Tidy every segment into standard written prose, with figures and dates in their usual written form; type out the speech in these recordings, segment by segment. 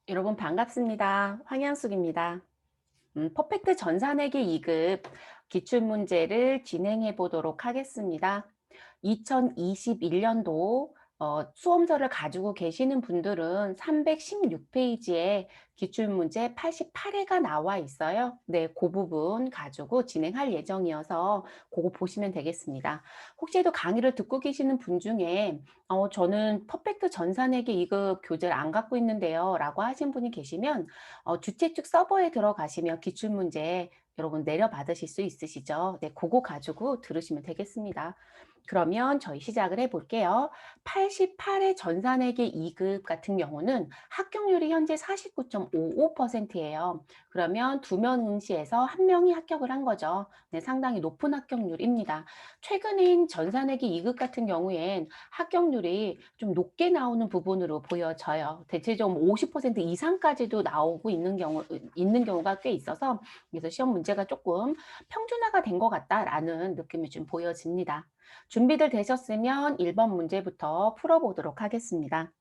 여러분 반갑습니다. 황양숙입니다. 퍼펙트 전산회계 2급 기출문제를 진행해 보도록 하겠습니다. 2021년도 수험서를 가지고 계시는 분들은 316페이지에 기출문제 88회가 나와 있어요. 네, 그 부분 가지고 진행할 예정이어서 그거 보시면 되겠습니다. 혹시도 강의를 듣고 계시는 분 중에 저는 퍼펙트 전산회계 2급 교재를 안 갖고 있는데요 라고 하신 분이 계시면 주최 측 서버에 들어가시면 기출문제 여러분 내려받으실 수 있으시죠? 네, 그거 가지고 들으시면 되겠습니다. 그러면 저희 시작을 해볼게요. 88회 전산회계 2급 같은 경우는 합격률이 현재 49.55%예요. 그러면 2명 응시에서 1명이 합격을 한 거죠. 네, 상당히 높은 합격률입니다. 최근인 전산회계 2급 같은 경우엔 합격률이 좀 높게 나오는 부분으로 보여져요. 대체적으로 50% 이상까지도 나오고 있는 경우가 꽤 있어서 그래서 시험 문제가 조금 평준화가 된 것 같다라는 느낌이 좀 보여집니다. 준비들 되셨으면 1번 문제부터 풀어보도록 하겠습니다.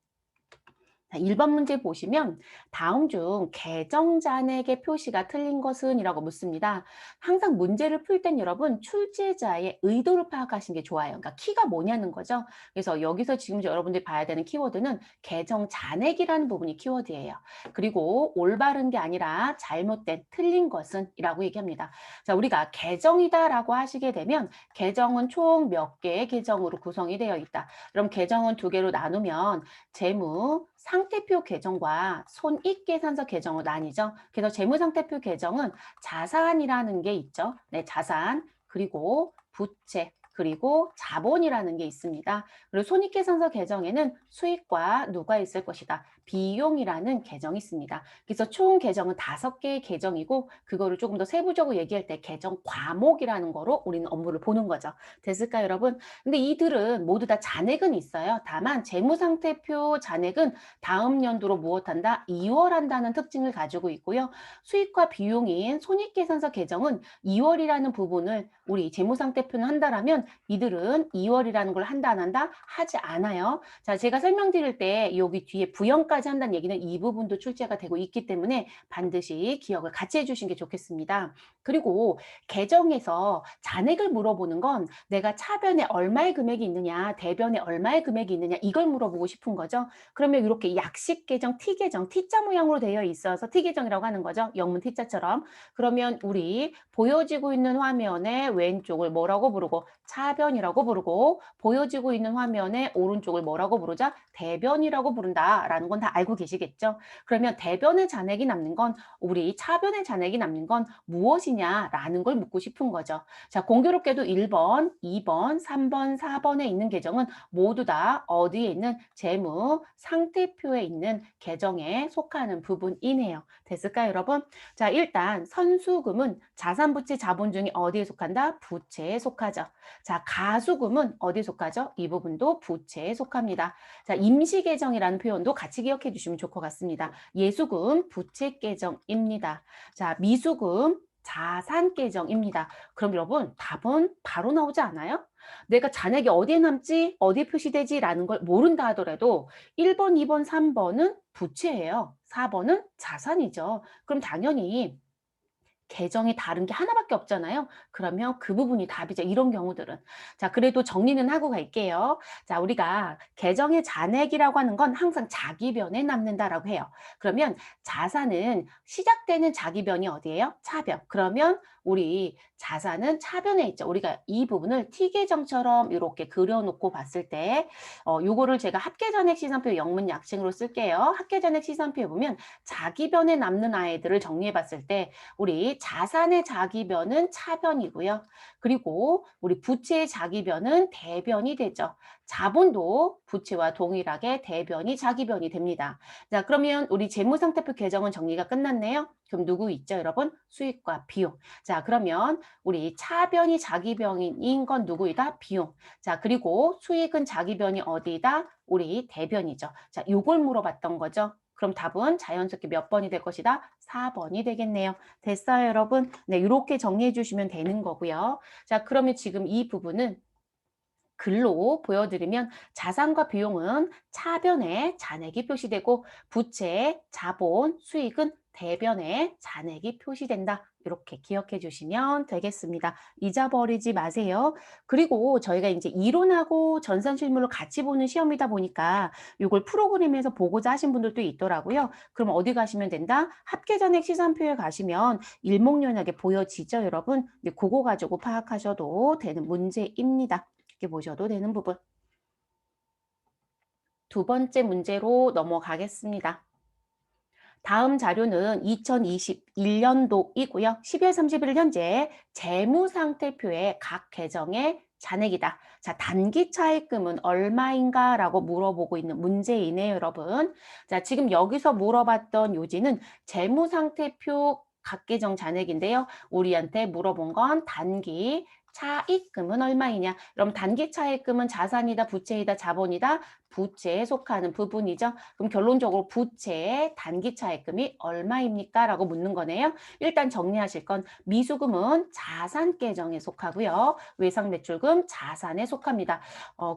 자, 1번 문제 보시면 다음 중 계정 잔액의 표시가 틀린 것은 이라고 묻습니다. 항상 문제를 풀 땐 여러분 출제자의 의도를 파악하시는 게 좋아요. 그러니까 키가 뭐냐는 거죠. 그래서 여기서 지금 여러분들이 봐야 되는 키워드는 계정 잔액이라는 부분이 키워드예요. 그리고 올바른 게 아니라 잘못된 틀린 것은 이라고 얘기합니다. 자, 우리가 계정이다라고 하시게 되면 계정은 총 몇 개의 계정으로 구성이 되어 있다. 그럼 계정은 두 개로 나누면 재무 상태표 계정과 손익계산서 계정으로 나뉘죠. 그래서 재무상태표 계정은 자산이라는 게 있죠. 네, 자산, 그리고 부채, 그리고 자본이라는 게 있습니다. 그리고 손익계산서 계정에는 수익과 누가 있을 것이다. 비용이라는 계정이 있습니다. 그래서 총 계정은 5개의 계정이고 그거를 조금 더 세부적으로 얘기할 때 계정 과목이라는 거로 우리는 업무를 보는 거죠. 됐을까요, 여러분? 근데 이들은 모두 다 잔액은 있어요. 다만 재무상태표 잔액은 다음 연도로 무엇한다? 이월한다는 특징을 가지고 있고요. 수익과 비용인 손익계산서 계정은 2월이라는 부분을 우리 재무상태표는 한다라면 이들은 2월이라는 걸 한다 안 한다? 하지 않아요. 자, 제가 설명드릴 때 여기 뒤에 부연까지 한다는 얘기는 이 부분도 출제가 되고 있기 때문에 반드시 기억을 같이 해주신 게 좋겠습니다. 그리고 계정에서 잔액을 물어보는 건 내가 차변에 얼마의 금액이 있느냐, 대변에 얼마의 금액이 있느냐 이걸 물어보고 싶은 거죠. 그러면 이렇게 약식 계정, T 계정, T자 모양으로 되어 있어서 T 계정이라고 하는 거죠. 영문 T자처럼. 그러면 우리 보여지고 있는 화면의 왼쪽을 뭐라고 부르고 차변이라고 부르고 보여지고 있는 화면의 오른쪽을 뭐라고 부르자? 대변이라고 부른다라는 건 다 알고 계시겠죠? 그러면 대변의 잔액이 남는 건 우리 차변의 잔액이 남는 건 무엇이냐라는 걸 묻고 싶은 거죠. 자, 공교롭게도 1번, 2번, 3번, 4번에 있는 계정은 모두 다 어디에 있는 재무 상태표에 있는 계정에 속하는 부분이네요. 됐을까요, 여러분? 자, 일단 선수금은 자산부채 자본 중에 어디에 속한다? 부채에 속하죠. 자, 가수금은 어디에 속하죠? 이 부분도 부채에 속합니다. 자, 임시계정이라는 표현도 같이 기억해 주시면 좋을 것 같습니다. 예수금 부채 계정입니다. 자, 미수금 자산 계정입니다. 그럼 여러분 답은 바로 나오지 않아요? 내가 잔액이 어디에 남지, 어디에 표시되지 라는 걸 모른다 하더라도 1번, 2번, 3번은 부채예요. 4번은 자산이죠. 그럼 당연히 계정이 다른 게 하나밖에 없잖아요. 그러면 그 부분이 답이죠. 이런 경우들은. 자, 그래도 정리는 하고 갈게요. 자, 우리가 계정의 잔액이라고 하는 건 항상 자기변에 남는다라고 해요. 그러면 자산은 시작되는 자기변이 어디예요? 차변. 그러면 우리 자산은 차변에 있죠. 우리가 이 부분을 T계정처럼 이렇게 그려놓고 봤을 때 요거를 제가 합계전액 시산표 영문 약칭으로 쓸게요. 합계전액 시산표에 보면 자기변에 남는 아이들을 정리해 봤을 때 우리 자산의 자기변은 차변이고요. 그리고 우리 부채의 자기변은 대변이 되죠. 자본도 부채와 동일하게 대변이 자기변이 됩니다. 자, 그러면 우리 재무상태표 계정은 정리가 끝났네요. 그럼 누구 있죠, 여러분? 수익과 비용. 자, 그러면 우리 차변이 자기변인 건 누구이다? 비용. 자, 그리고 수익은 자기변이 어디이다? 우리 대변이죠. 자, 요걸 물어봤던 거죠. 그럼 답은 자연스럽게 몇 번이 될 것이다? 4번이 되겠네요. 됐어요, 여러분? 네, 이렇게 정리해 주시면 되는 거고요. 자, 그러면 지금 이 부분은 글로 보여드리면 자산과 비용은 차변에 잔액이 표시되고 부채, 자본, 수익은 대변에 잔액이 표시된다. 이렇게 기억해 주시면 되겠습니다. 잊어버리지 마세요. 그리고 저희가 이제 이론하고 전산 실무를 같이 보는 시험이다 보니까 이걸 프로그램에서 보고자 하신 분들도 있더라고요. 그럼 어디 가시면 된다? 합계잔액 시산표에 가시면 일목요연하게 보여지죠, 여러분? 근데 그거 가지고 파악하셔도 되는 문제입니다. 이렇게 보셔도 되는 부분. 두 번째 문제로 넘어가겠습니다. 다음 자료는 2021년도이고요. 12월 31일 현재 재무상태표의 각 계정의 잔액이다. 자, 단기 차입금은 얼마인가? 라고 물어보고 있는 문제이네요, 여러분. 자, 지금 여기서 물어봤던 요지는 재무상태표 각 계정 잔액인데요. 우리한테 물어본 건 단기 차입금은 얼마이냐? 그럼 단기 차입금은 자산이다, 부채이다, 자본이다? 부채에 속하는 부분이죠. 그럼 결론적으로 부채의 단기 차입금이 얼마입니까? 라고 묻는 거네요. 일단 정리하실 건 미수금은 자산 계정에 속하고요. 외상매출금 자산에 속합니다.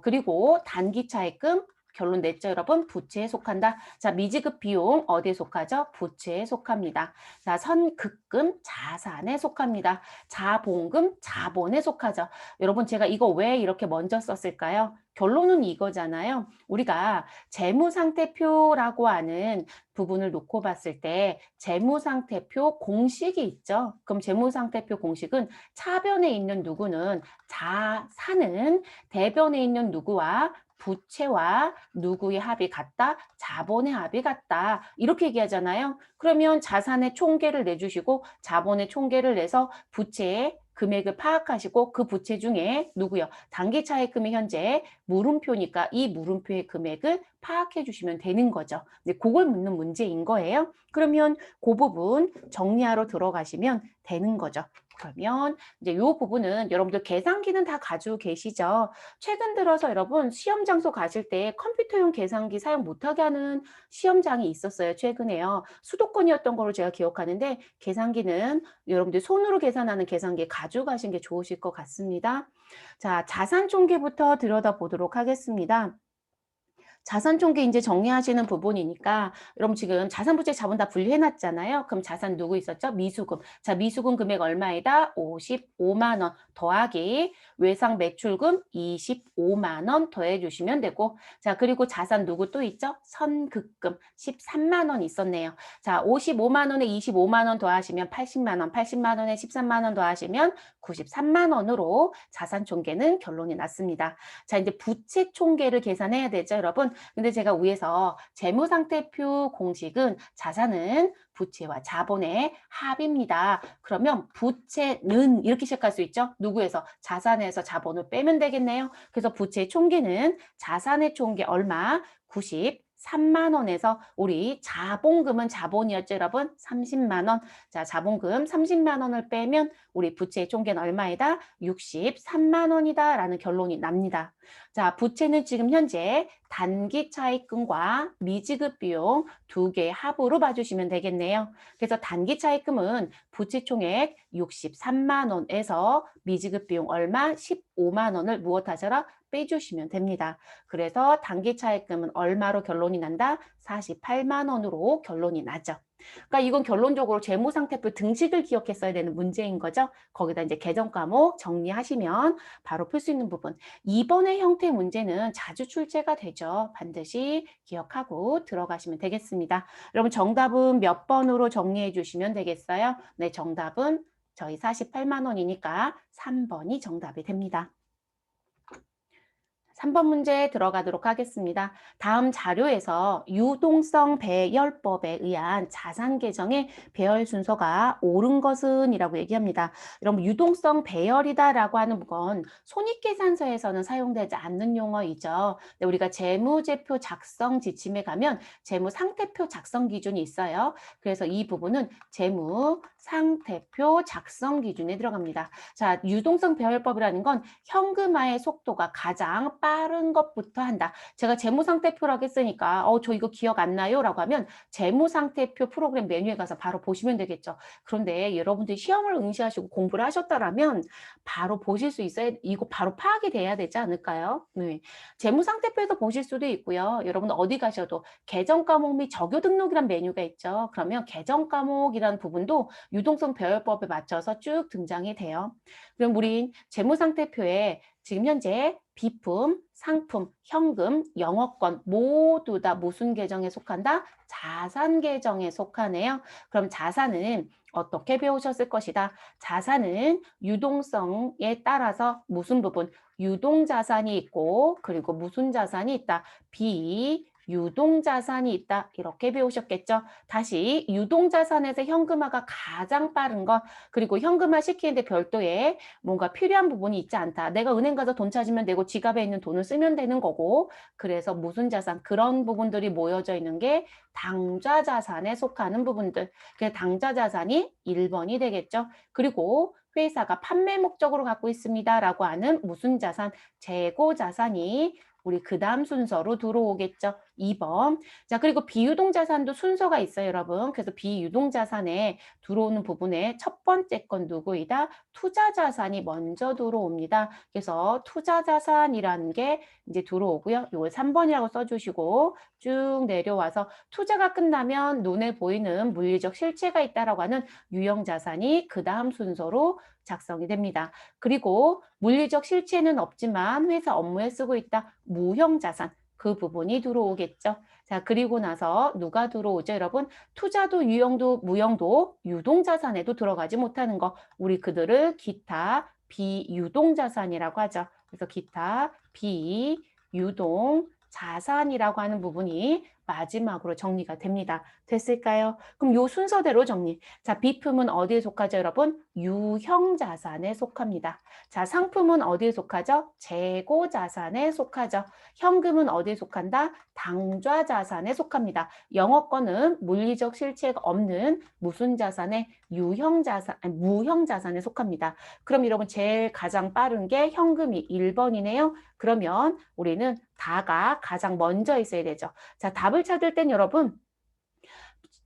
그리고 단기 차입금 결론 냈죠, 여러분? 부채에 속한다. 자, 미지급 비용 어디에 속하죠? 부채에 속합니다. 자, 선급금 자산에 속합니다. 자본금 자본에 속하죠. 여러분, 제가 이거 왜 이렇게 먼저 썼을까요? 결론은 이거잖아요. 우리가 재무상태표라고 하는 부분을 놓고 봤을 때 재무상태표 공식이 있죠. 그럼 재무상태표 공식은 차변에 있는 누구는 자산은 대변에 있는 누구와 부채와 누구의 합이 같다? 자본의 합이 같다. 이렇게 얘기하잖아요. 그러면 자산의 총계를 내주시고 자본의 총계를 내서 부채의 금액을 파악하시고 그 부채 중에 누구요? 단기 차입금이 현재 물음표니까 이 물음표의 금액을 파악해 주시면 되는 거죠. 근데 그걸 묻는 문제인 거예요. 그러면 그 부분 정리하러 들어가시면 되는 거죠. 그러면 이제 이 부분은 여러분들 계산기는 다 가지고 계시죠? 최근 들어서 여러분 시험 장소 가실 때 컴퓨터용 계산기 사용 못하게 하는 시험장이 있었어요. 최근에요. 수도권이었던 걸로 제가 기억하는데 계산기는 여러분들 손으로 계산하는 계산기 가져가신 게 좋으실 것 같습니다. 자, 자산 총계부터 들여다보도록 하겠습니다. 자산 총계 이제 정리하시는 부분이니까 여러분 지금 자산 부채 자본 다 분리해 놨잖아요. 그럼 자산 누구 있었죠? 미수금. 자, 미수금 금액 얼마이다? 55만 원 더하기 외상 매출금 25만 원 더해 주시면 되고 자, 그리고 자산 누구 또 있죠? 선급금 13만 원 있었네요. 자, 55만 원에 25만 원 더하시면 80만 원, 80만 원에 13만 원 더하시면 93만 원으로 자산 총계는 결론이 났습니다. 자, 이제 부채 총계를 계산해야 되죠, 여러분. 근데 제가 위에서 재무상태표 공식은 자산은 부채와 자본의 합입니다. 그러면 부채는 이렇게 시작할 수 있죠. 누구에서? 자산에서 자본을 빼면 되겠네요. 그래서 부채 총계는 자산의 총계 얼마? 93만 원에서 우리 자본금은 자본이었죠, 여러분? 30만 원. 자, 자본금 30만 원을 빼면 우리 부채의 총계는 얼마이다? 63만 원이다 라는 결론이 납니다. 자, 부채는 지금 현재 단기 차입금과 미지급 비용 두 개의 합으로 봐주시면 되겠네요. 그래서 단기 차입금은 부채 총액 63만 원에서 미지급 비용 얼마? 15만 원을 무엇하셔라? 빼주시면 됩니다. 그래서 단기 차입금은 얼마로 결론이 난다? 48만 원으로 결론이 나죠. 그러니까 이건 결론적으로 재무상태표 등식을 기억했어야 되는 문제인 거죠. 거기다 이제 계정 과목 정리하시면 바로 풀 수 있는 부분. 2번의 형태 문제는 자주 출제가 되죠. 반드시 기억하고 들어가시면 되겠습니다. 여러분 정답은 몇 번으로 정리해 주시면 되겠어요? 네, 정답은 저희 48만 원이니까 3번이 정답이 됩니다. 3번 문제 들어가도록 하겠습니다. 다음 자료에서 유동성 배열법에 의한 자산 계정의 배열 순서가 옳은 것은 이라고 얘기합니다. 여러분 유동성 배열이다라고 하는 건 손익계산서에서는 사용되지 않는 용어이죠. 우리가 재무제표 작성 지침에 가면 재무상태표 작성 기준이 있어요. 그래서 이 부분은 재무상태표 작성 기준에 들어갑니다. 자, 유동성 배열법이라는 건 현금화의 속도가 가장 빠른 것부터 한다. 제가 재무상태표라고 했으니까 저 이거 기억 안 나요? 라고 하면 재무상태표 프로그램 메뉴에 가서 바로 보시면 되겠죠. 그런데 여러분들이 시험을 응시하시고 공부를 하셨다라면 바로 보실 수 있어야 이거 바로 파악이 돼야 되지 않을까요? 네. 재무상태표에서 보실 수도 있고요. 여러분 어디 가셔도 계정 과목 및 적요 등록이란 메뉴가 있죠. 그러면 계정 과목이라는 부분도 유동성 배열법에 맞춰서 쭉 등장이 돼요. 그럼 우린 재무상태표에 지금 현재 비품, 상품, 현금, 영업권 모두 다 무슨 계정에 속한다? 자산 계정에 속하네요. 그럼 자산은 어떻게 배우셨을 것이다? 자산은 유동성에 따라서 무슨 부분? 유동자산이 있고 그리고 무슨 자산이 있다? 비유동자산이 있다. 이렇게 배우셨겠죠? 다시 유동자산에서 현금화가 가장 빠른 것 그리고 현금화 시키는데 별도의 뭔가 필요한 부분이 있지 않다. 내가 은행 가서 돈 찾으면 되고 지갑에 있는 돈을 쓰면 되는 거고 그래서 무슨 자산 그런 부분들이 모여져 있는 게 당좌 자산에 속하는 부분들. 그래서 당좌 자산이 1번이 되겠죠. 그리고 회사가 판매 목적으로 갖고 있습니다라고 하는 무슨 자산, 재고 자산이 우리 그 다음 순서로 들어오겠죠. 2번. 자, 그리고 비유동 자산도 순서가 있어요, 여러분. 그래서 비유동 자산에 들어오는 부분에 첫 번째 건 누구이다? 투자 자산이 먼저 들어옵니다. 그래서 투자 자산이라는 게 이제 들어오고요. 요걸 3번이라고 써주시고 쭉 내려와서 투자가 끝나면 눈에 보이는 물리적 실체가 있다라고 하는 유형 자산이 그 다음 순서로 작성이 됩니다. 그리고 물리적 실체는 없지만 회사 업무에 쓰고 있다. 무형 자산. 그 부분이 들어오겠죠. 자, 그리고 나서 누가 들어오죠, 여러분? 투자도 유형도 무형도 유동자산에도 들어가지 못하는 거. 우리 그들을 기타 비유동자산이라고 하죠. 그래서 기타 비유동자산이라고 하는 부분이 마지막으로 정리가 됩니다. 됐을까요? 그럼 요 순서대로 정리. 자, 비품은 어디에 속하죠, 여러분? 유형자산에 속합니다. 자, 상품은 어디에 속하죠? 재고자산에 속하죠. 현금은 어디에 속한다? 당좌자산에 속합니다. 영업권은 물리적 실체가 없는 무슨 자산에 유형자산, 아니, 무형자산에 속합니다. 그럼 여러분 제일 가장 빠른 게 현금이 1번이네요. 그러면 우리는 다가 가장 먼저 있어야 되죠. 자, 답을 찾을 땐 여러분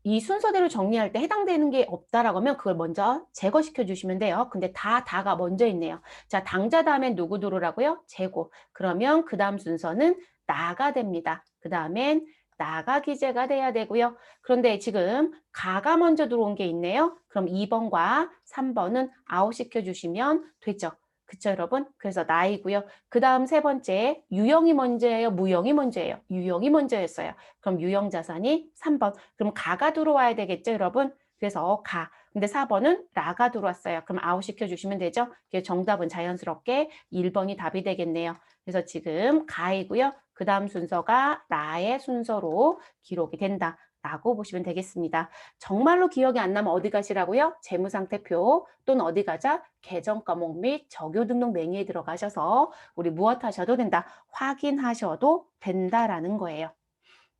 이 순서대로 정리할 때 해당되는 게 없다라고 하면 그걸 먼저 제거시켜 주시면 돼요. 근데 다가 먼저 있네요. 자, 당자 다음엔 누구 들어오라고요? 재고. 그러면 그 다음 순서는 나가 됩니다. 그 다음엔 나가 기재가 돼야 되고요. 그런데 지금 가가 먼저 들어온 게 있네요. 그럼 2번과 3번은 아웃시켜 주시면 되죠. 그쵸, 여러분? 그래서 나이고요. 그 다음 세 번째, 유형이 먼저예요? 무형이 먼저예요? 유형이 먼저였어요. 그럼 유형 자산이 3번. 그럼 가가 들어와야 되겠죠, 여러분? 그래서 가. 근데 4번은 라가 들어왔어요. 그럼 아웃 시켜주시면 되죠? 그래서 정답은 자연스럽게 1번이 답이 되겠네요. 그래서 지금 가이고요. 그 다음 순서가 라의 순서로 기록이 된다. 라고 보시면 되겠습니다. 정말로 기억이 안 나면 어디 가시라고요? 재무상태표 또는 어디 가자? 계정 과목 및 적요 등록 메뉴에 들어가셔서 우리 무엇 하셔도 된다. 확인하셔도 된다라는 거예요.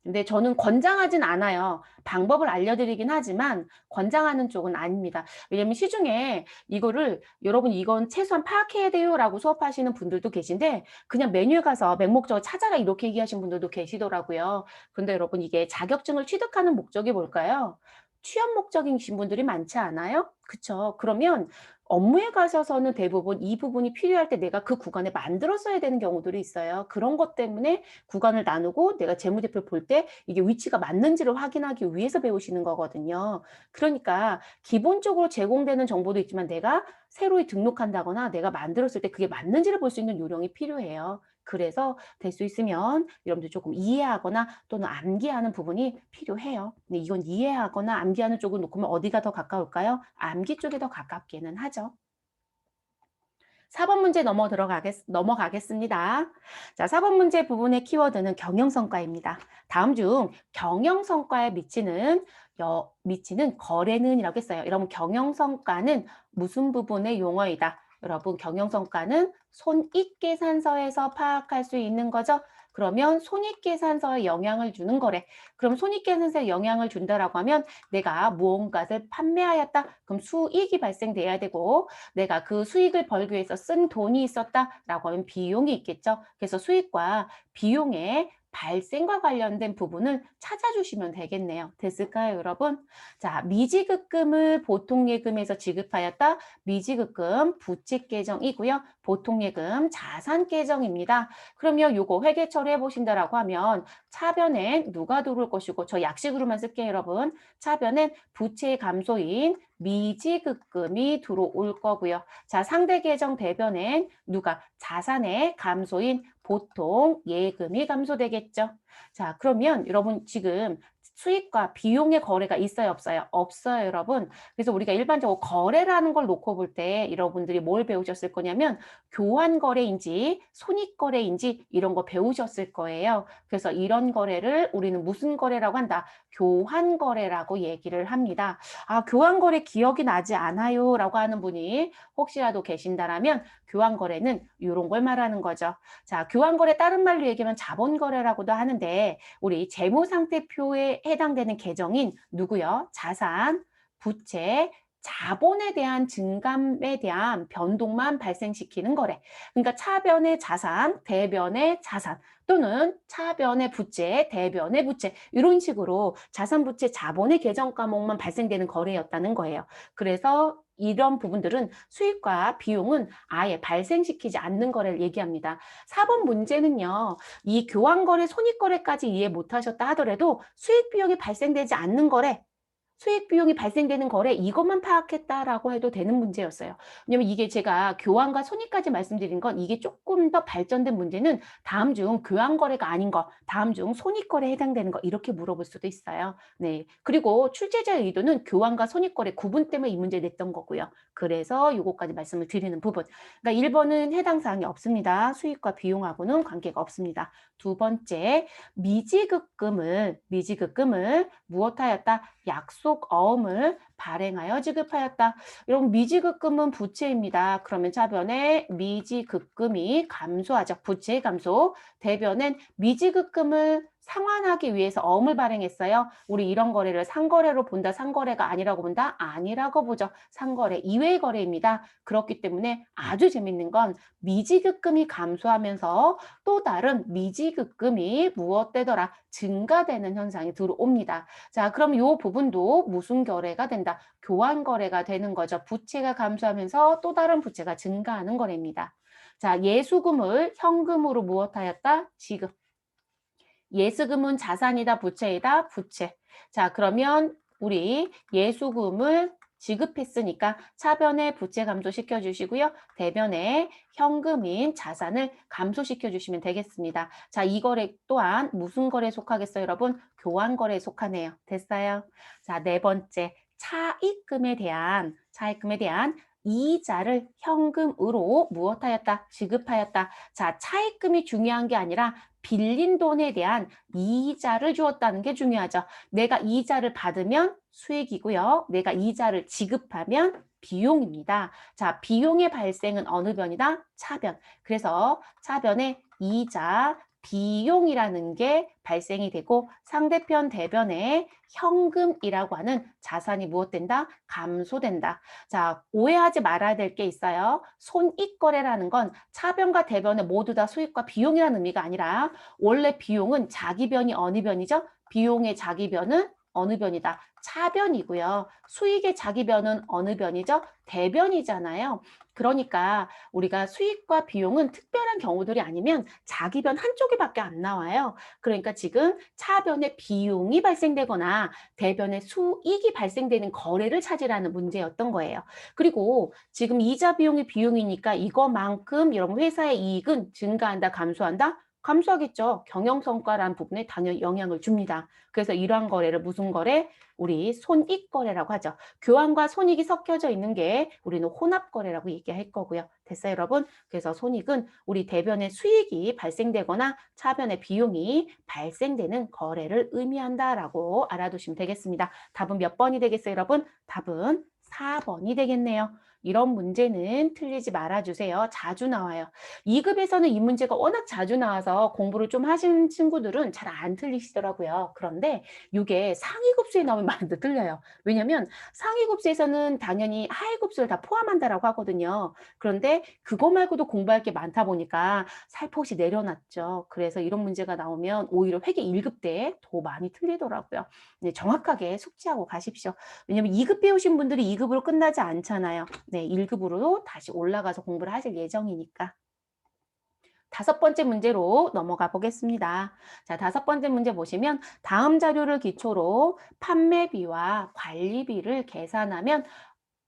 근데 저는 권장하진 않아요. 방법을 알려드리긴 하지만 권장하는 쪽은 아닙니다. 왜냐면 시중에 이거를 여러분 이건 최소한 파악해야 돼요라고 수업하시는 분들도 계신데 그냥 메뉴에 가서 맹목적으로 찾아라 이렇게 얘기하시는 분들도 계시더라고요. 근데 여러분 이게 자격증을 취득하는 목적이 뭘까요? 취업 목적이신 분들이 많지 않아요? 그쵸? 그러면 업무에 가셔서는 대부분 이 부분이 필요할 때 내가 그 구간에 만들었어야 되는 경우들이 있어요. 그런 것 때문에 구간을 나누고 내가 재무제표를 볼 때 이게 위치가 맞는지를 확인하기 위해서 배우시는 거거든요. 그러니까 기본적으로 제공되는 정보도 있지만 내가 새로 등록한다거나 내가 만들었을 때 그게 맞는지를 볼 수 있는 요령이 필요해요. 그래서 될 수 있으면 여러분들 조금 이해하거나 또는 암기하는 부분이 필요해요. 근데 이건 이해하거나 암기하는 쪽을 놓고 어디가 더 가까울까요? 암기 쪽에 더 가깝기는 하죠. 4번 문제 넘어가겠습니다. 자, 4번 문제 부분의 키워드는 경영성과입니다. 다음 중 경영성과에 미치는 거래는 이라고 했어요. 여러분 경영성과는 무슨 부분의 용어이다? 여러분 경영성과는 손익계산서에서 파악할 수 있는 거죠. 그러면 손익계산서에 영향을 주는 거래. 그럼 손익계산서에 영향을 준다라고 하면 내가 무언가를 판매하였다. 그럼 수익이 발생돼야 되고 내가 그 수익을 벌기 위해서 쓴 돈이 있었다라고 하면 비용이 있겠죠. 그래서 수익과 비용의 발생과 관련된 부분을 찾아주시면 되겠네요. 됐을까요, 여러분? 자, 미지급금을 보통예금에서 지급하였다. 미지급금 부채계정이고요. 보통예금 자산계정입니다. 그러면 요거 회계 처리해 보신다라고 하면 차변엔 누가 들어올 것이고 저 약식으로만 쓸게요, 여러분. 차변엔 부채 감소인 미지급금이 들어올 거고요. 자, 상대 계정 대변엔 누가 자산의 감소인 보통 예금이 감소되겠죠. 자, 그러면 여러분 지금 수익과 비용의 거래가 있어요, 없어요? 없어요, 여러분. 그래서 우리가 일반적으로 거래라는 걸 놓고 볼 때 여러분들이 뭘 배우셨을 거냐면 교환 거래인지 손익 거래인지 이런 거 배우셨을 거예요. 그래서 이런 거래를 우리는 무슨 거래라고 한다? 교환 거래라고 얘기를 합니다. 아, 교환 거래 기억이 나지 않아요라고 하는 분이 혹시라도 계신다라면 교환 거래는 이런 걸 말하는 거죠. 자, 교환 거래 다른 말로 얘기하면 자본 거래라고도 하는데 우리 재무상태표에 해당되는 계정인 누구요? 자산, 부채, 자본에 대한 증감에 대한 변동만 발생시키는 거래. 그러니까 차변의 자산, 대변의 자산 또는 차변의 부채, 대변의 부채 이런 식으로 자산, 부채, 자본의 계정 과목만 발생되는 거래였다는 거예요. 그래서 이런 부분들은 수익과 비용은 아예 발생시키지 않는 거래를 얘기합니다. 4번 문제는요. 이 교환거래, 손익거래까지 이해 못하셨다 하더라도 수익 비용이 발생되지 않는 거래, 수익 비용이 발생되는 거래 이것만 파악했다라고 해도 되는 문제였어요. 왜냐면 이게 제가 교환과 손익까지 말씀드린 건 이게 조금 더 발전된 문제는 다음 중 교환 거래가 아닌 거, 다음 중 손익 거래에 해당되는 거 이렇게 물어볼 수도 있어요. 네. 그리고 출제자의 의도는 교환과 손익 거래 구분 때문에 이 문제 냈던 거고요. 그래서 요거까지 말씀을 드리는 부분. 그러니까 1번은 해당 사항이 없습니다. 수익과 비용하고는 관계가 없습니다. 두 번째, 미지급금을 무엇하였다? 약속 어음을 발행하여 지급하였다. 여러분 미지급금은 부채입니다. 그러면 차변에 미지급금이 감소하죠. 부채 감소. 대변엔 미지급금을 상환하기 위해서 어음을 발행했어요. 우리 이런 거래를 상거래로 본다, 상거래가 아니라고 본다? 아니라고 보죠. 상거래 이외의 거래입니다. 그렇기 때문에 아주 재밌는 건 미지급금이 감소하면서 또 다른 미지급금이 무엇되더라? 증가되는 현상이 들어옵니다. 자, 그럼 이 부분도 무슨 거래가 된다? 교환 거래가 되는 거죠. 부채가 감소하면서 또 다른 부채가 증가하는 거래입니다. 자, 예수금을 현금으로 무엇하였다? 지급. 예수금은 자산이다, 부채이다, 부채. 자, 그러면 우리 예수금을 지급했으니까 차변에 부채 감소시켜 주시고요. 대변에 현금인 자산을 감소시켜 주시면 되겠습니다. 자, 이 거래 또한 무슨 거래에 속하겠어요, 여러분? 교환 거래에 속하네요. 됐어요? 자, 네 번째. 차입금에 대한 이자를 현금으로 무엇하였다? 지급하였다. 자, 차입금이 중요한 게 아니라 빌린 돈에 대한 이자를 주었다는 게 중요하죠. 내가 이자를 받으면 수익이고요. 내가 이자를 지급하면 비용입니다. 자, 비용의 발생은 어느 변이다? 차변. 그래서 차변에 이자, 비용이라는 게 발생이 되고 상대편 대변에 현금이라고 하는 자산이 무엇된다? 감소된다. 자, 오해하지 말아야 될 게 있어요. 손익거래라는 건 차변과 대변에 모두 다 수익과 비용이라는 의미가 아니라 원래 비용은 자기 변이 어느 변이죠? 비용의 자기 변은 어느 변이다? 차변이고요. 수익의 자기 변은 어느 변이죠? 대변이잖아요. 그러니까 우리가 수익과 비용은 특별한 경우들이 아니면 자기 변 한쪽에밖에 안 나와요. 그러니까 지금 차변에 비용이 발생되거나 대변에 수익이 발생되는 거래를 찾으라는 문제였던 거예요. 그리고 지금 이자 비용이 비용이니까 이거만큼 여러분 회사의 이익은 증가한다, 감소한다? 감소하겠죠. 경영성과라는 부분에 당연히 영향을 줍니다. 그래서 이러한 거래를 무슨 거래? 우리 손익거래라고 하죠. 교환과 손익이 섞여져 있는 게 우리는 혼합거래라고 얘기할 거고요. 됐어요, 여러분? 그래서 손익은 우리 대변의 수익이 발생되거나 차변의 비용이 발생되는 거래를 의미한다라고 알아두시면 되겠습니다. 답은 몇 번이 되겠어요, 여러분? 답은 4번이 되겠네요. 이런 문제는 틀리지 말아주세요. 자주 나와요. 2급에서는 이 문제가 워낙 자주 나와서 공부를 좀 하신 친구들은 잘 안 틀리시더라고요. 그런데 이게 상위급수에 나오면 많이 틀려요. 왜냐면 상위급수에서는 당연히 하위급수를 다 포함한다라고 하거든요. 그런데 그거 말고도 공부할 게 많다 보니까 살포시 내려놨죠. 그래서 이런 문제가 나오면 오히려 회계 1급 때 더 많이 틀리더라고요. 네, 정확하게 숙지하고 가십시오. 왜냐면 2급 배우신 분들이 2급으로 끝나지 않잖아요. 네, 1급으로 다시 올라가서 공부를 하실 예정이니까. 다섯 번째 문제로 넘어가 보겠습니다. 자, 다섯 번째 문제 보시면 다음 자료를 기초로 판매비와 관리비를 계산하면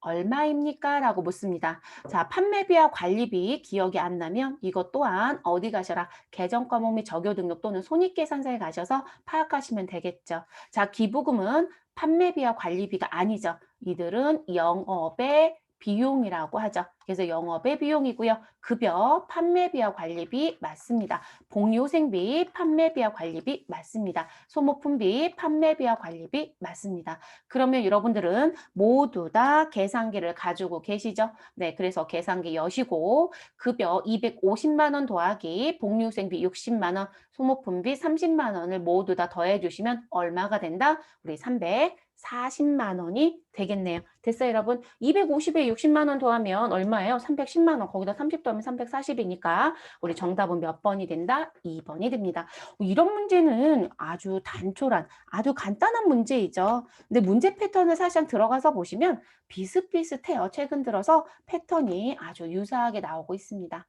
얼마입니까? 라고 묻습니다. 자, 판매비와 관리비 기억이 안 나면 이것 또한 어디 가셔라? 계정 과목 및 적요 등록 또는 손익계산서에 가셔서 파악하시면 되겠죠. 자, 기부금은 판매비와 관리비가 아니죠. 이들은 영업의 비용이라고 하죠. 그래서 영업의 비용이고요. 급여, 판매비와 관리비 맞습니다. 복리후생비, 판매비와 관리비 맞습니다. 소모품비, 판매비와 관리비 맞습니다. 그러면 여러분들은 모두 다 계산기를 가지고 계시죠? 네, 그래서 계산기 여시고 급여 250만 원 더하기 복리후생비 60만 원, 소모품비 30만 원을 모두 다 더해 주시면 얼마가 된다? 우리 340만 원이 되겠네요. 됐어요, 여러분? 250에 60만 원 더하면 얼마예요? 310만 원. 거기다 30 더하면 340이니까 우리 정답은 몇 번이 된다? 2번이 됩니다. 이런 문제는 아주 단촐한, 아주 간단한 문제이죠. 근데 문제 패턴을 사실 들어가서 보시면 비슷비슷해요. 최근 들어서 패턴이 아주 유사하게 나오고 있습니다.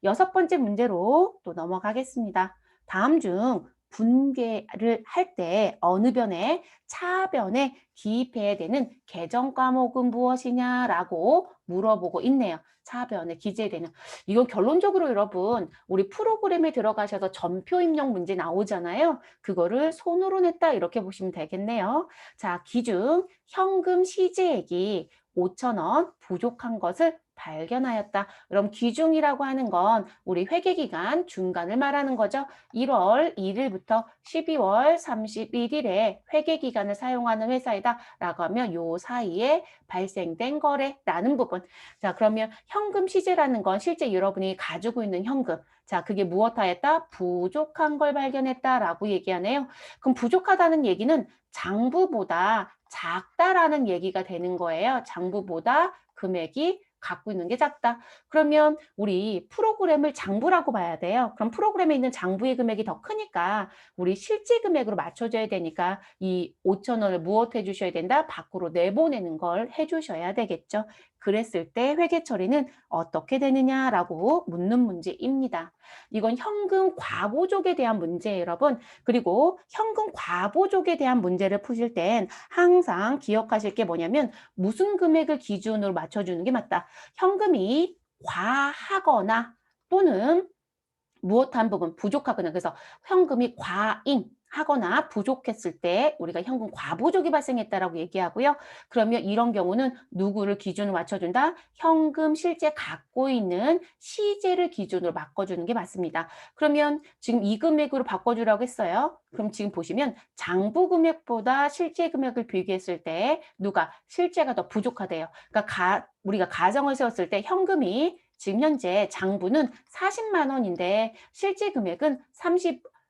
여섯 번째 문제로 또 넘어가겠습니다. 다음 중 분계를 할 때 어느 변에 차변에 기입해야 되는 계정 과목은 무엇이냐라고 물어보고 있네요. 차변에 기재되는. 이건 결론적으로 여러분 우리 프로그램에 들어가셔서 전표 입력 문제 나오잖아요. 그거를 손으로 냈다 이렇게 보시면 되겠네요. 자, 기준 현금 시제액이 5천 원 부족한 것을 발견하였다. 그럼 기준이라고 하는 건 우리 회계기간 중간을 말하는 거죠. 1월 1일부터 12월 31일에 회계기간을 사용하는 회사이다 라고 하면 요 사이에 발생된 거래라는 부분. 자, 그러면 현금 시제라는 건 실제 여러분이 가지고 있는 현금. 자, 그게 무엇하였다? 부족한 걸 발견했다라고 얘기하네요. 그럼 부족하다는 얘기는 장부보다 작다라는 얘기가 되는 거예요. 장부보다 금액이 갖고 있는 게 작다. 그러면 우리 프로그램을 장부라고 봐야 돼요. 그럼 프로그램에 있는 장부의 금액이 더 크니까 우리 실제 금액으로 맞춰줘야 되니까 이 5천 원을 무엇 해주셔야 된다? 밖으로 내보내는 걸 해주셔야 되겠죠. 그랬을 때 회계 처리는 어떻게 되느냐라고 묻는 문제입니다. 이건 현금 과보족에 대한 문제예요, 여러분. 그리고 현금 과보족에 대한 문제를 푸실 땐 항상 기억하실 게 뭐냐면 무슨 금액을 기준으로 맞춰주는 게 맞다. 현금이 과하거나 또는 무엇한 부분 부족하거나 그래서 현금이 과잉 하거나 부족했을 때 우리가 현금 과부족이 발생했다라고 얘기하고요. 그러면 이런 경우는 누구를 기준으로 맞춰준다? 현금 실제 갖고 있는 시제를 기준으로 바꿔주는 게 맞습니다. 그러면 지금 이 금액으로 바꿔주라고 했어요. 그럼 지금 보시면 장부 금액보다 실제 금액을 비교했을 때 누가 실제가 더 부족하대요. 그러니까 우리가 가정을 세웠을 때 현금이 지금 현재 장부는 40만 원인데 실제 금액은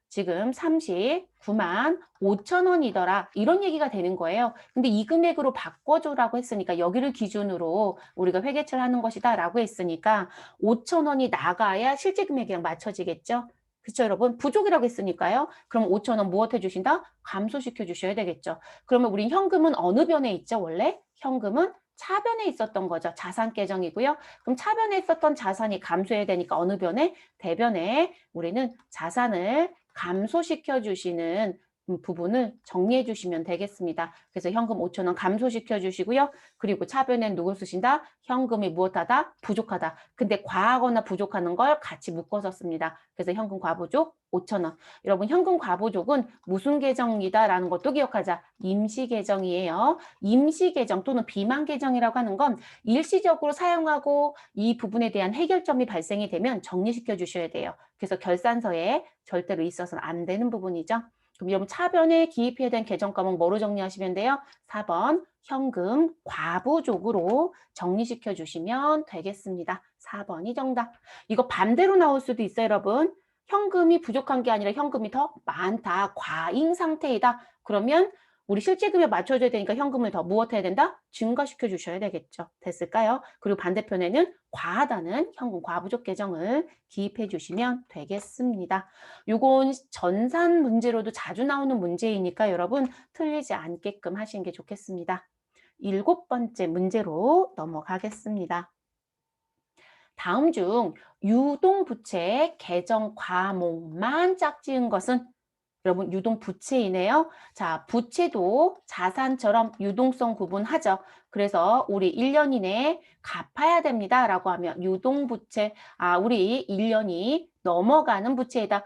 지금 39만 5천 원이더라. 이런 얘기가 되는 거예요. 근데 이 금액으로 바꿔줘라고 했으니까 여기를 기준으로 우리가 회계처를 하는 것이다 라고 했으니까 5천 원이 나가야 실제 금액이랑 맞춰지겠죠. 그렇죠, 여러분? 부족이라고 했으니까요. 그럼 5천 원 무엇 해주신다? 감소시켜 주셔야 되겠죠. 그러면 우리 현금은 어느 변에 있죠, 원래? 현금은 차변에 있었던 거죠. 자산 계정이고요. 그럼 차변에 있었던 자산이 감소해야 되니까 어느 변에? 대변에 우리는 자산을 감소시켜 주시는 부분을 정리해 주시면 되겠습니다. 그래서 현금 5천 원 감소시켜 주시고요. 그리고 차변엔 누굴 쓰신다? 현금이 무엇하다? 부족하다. 근데 과하거나 부족하는 걸 같이 묶어서 씁니다. 그래서 현금 과부족 5천 원. 여러분 현금 과부족은 무슨 계정이다라는 것도 기억하자. 임시 계정이에요. 임시 계정 또는 비만 계정이라고 하는 건 일시적으로 사용하고 이 부분에 대한 해결점이 발생이 되면 정리시켜 주셔야 돼요. 그래서 결산서에 절대로 있어서는 안 되는 부분이죠. 그럼 여러분 차변에 기입해야 되는 계정 과목 뭐로 정리하시면 돼요? 4번 현금 과부족으로 정리시켜 주시면 되겠습니다. 4번이 정답. 이거 반대로 나올 수도 있어요, 여러분. 현금이 부족한 게 아니라 현금이 더 많다. 과잉 상태이다. 그러면 우리 실제금액 맞춰줘야 되니까 현금을 더 무엇해야 된다? 증가시켜 주셔야 되겠죠. 됐을까요? 그리고 반대편에는 과하다는 현금 과부족 계정을 기입해 주시면 되겠습니다. 요건 전산 문제로도 자주 나오는 문제이니까 여러분 틀리지 않게끔 하시는 게 좋겠습니다. 7번째 문제로 넘어가겠습니다. 다음 중 유동부채 계정 과목만 짝지은 것은 여러분 유동부채이네요. 자, 부채도 자산처럼 유동성 구분하죠. 그래서 우리 1년 이내에 갚아야 됩니다. 라고 하면 유동부채, 우리 1년이 넘어가는 부채이다.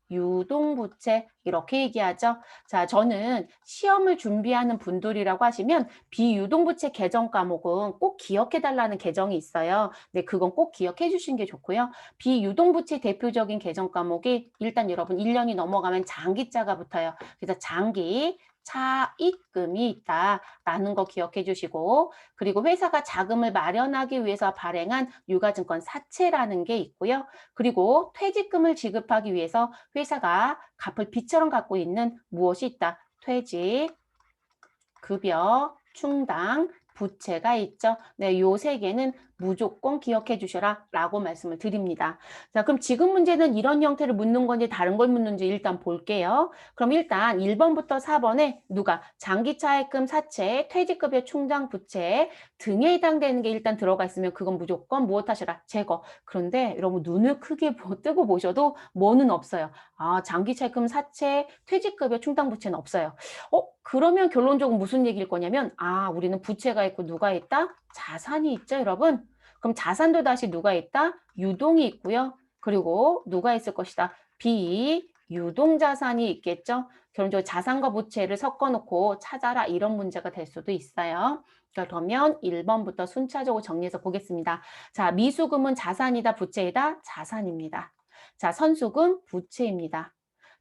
비유동부채 이렇게 얘기하죠. 자, 저는 시험을 준비하는 분들이라고 하시면 비유동부채 계정 과목은 꼭 기억해 달라는 계정이 있어요. 네, 그건 꼭 기억해 주시는 게 좋고요. 비유동부채 대표적인 계정 과목이 일단 여러분 1년이 넘어가면 장기자가 붙어요. 그래서 장기 차입금이 있다라는 거 기억해 주시고 그리고 회사가 자금을 마련하기 위해서 발행한 유가증권 사채라는 게 있고요. 그리고 퇴직금을 지급하기 위해서 회사가 갚을 빚처럼 갖고 있는 무엇이 있다. 퇴직, 급여, 충당, 부채가 있죠. 네, 요 세 개는 무조건 기억해 주셔라 라고 말씀을 드립니다. 자, 그럼 지금 문제는 이런 형태를 묻는 건지 다른 걸 묻는지 일단 볼게요. 그럼 일단 1번부터 4번에 누가 장기차입금 사채, 퇴직급여 충당 부채 등에 해당되는 게 일단 들어가 있으면 그건 무조건 무엇 하셔라? 제거. 그런데 여러분 눈을 크게 뜨고 보셔도 뭐는 없어요. 장기차입금 사채, 퇴직급여 충당 부채는 없어요. 그러면 결론적으로 무슨 얘기일 거냐면 우리는 부채가 있고 누가 있다? 자산이 있죠, 여러분. 그럼 자산도 다시 누가 있다? 유동이 있고요. 그리고 누가 있을 것이다? 비유동자산이 있겠죠. 결론적으로 자산과 부채를 섞어놓고 찾아라 이런 문제가 될 수도 있어요. 그러면 1번부터 순차적으로 정리해서 보겠습니다. 자, 미수금은 자산이다, 부채이다? 자산입니다. 자, 선수금 부채입니다.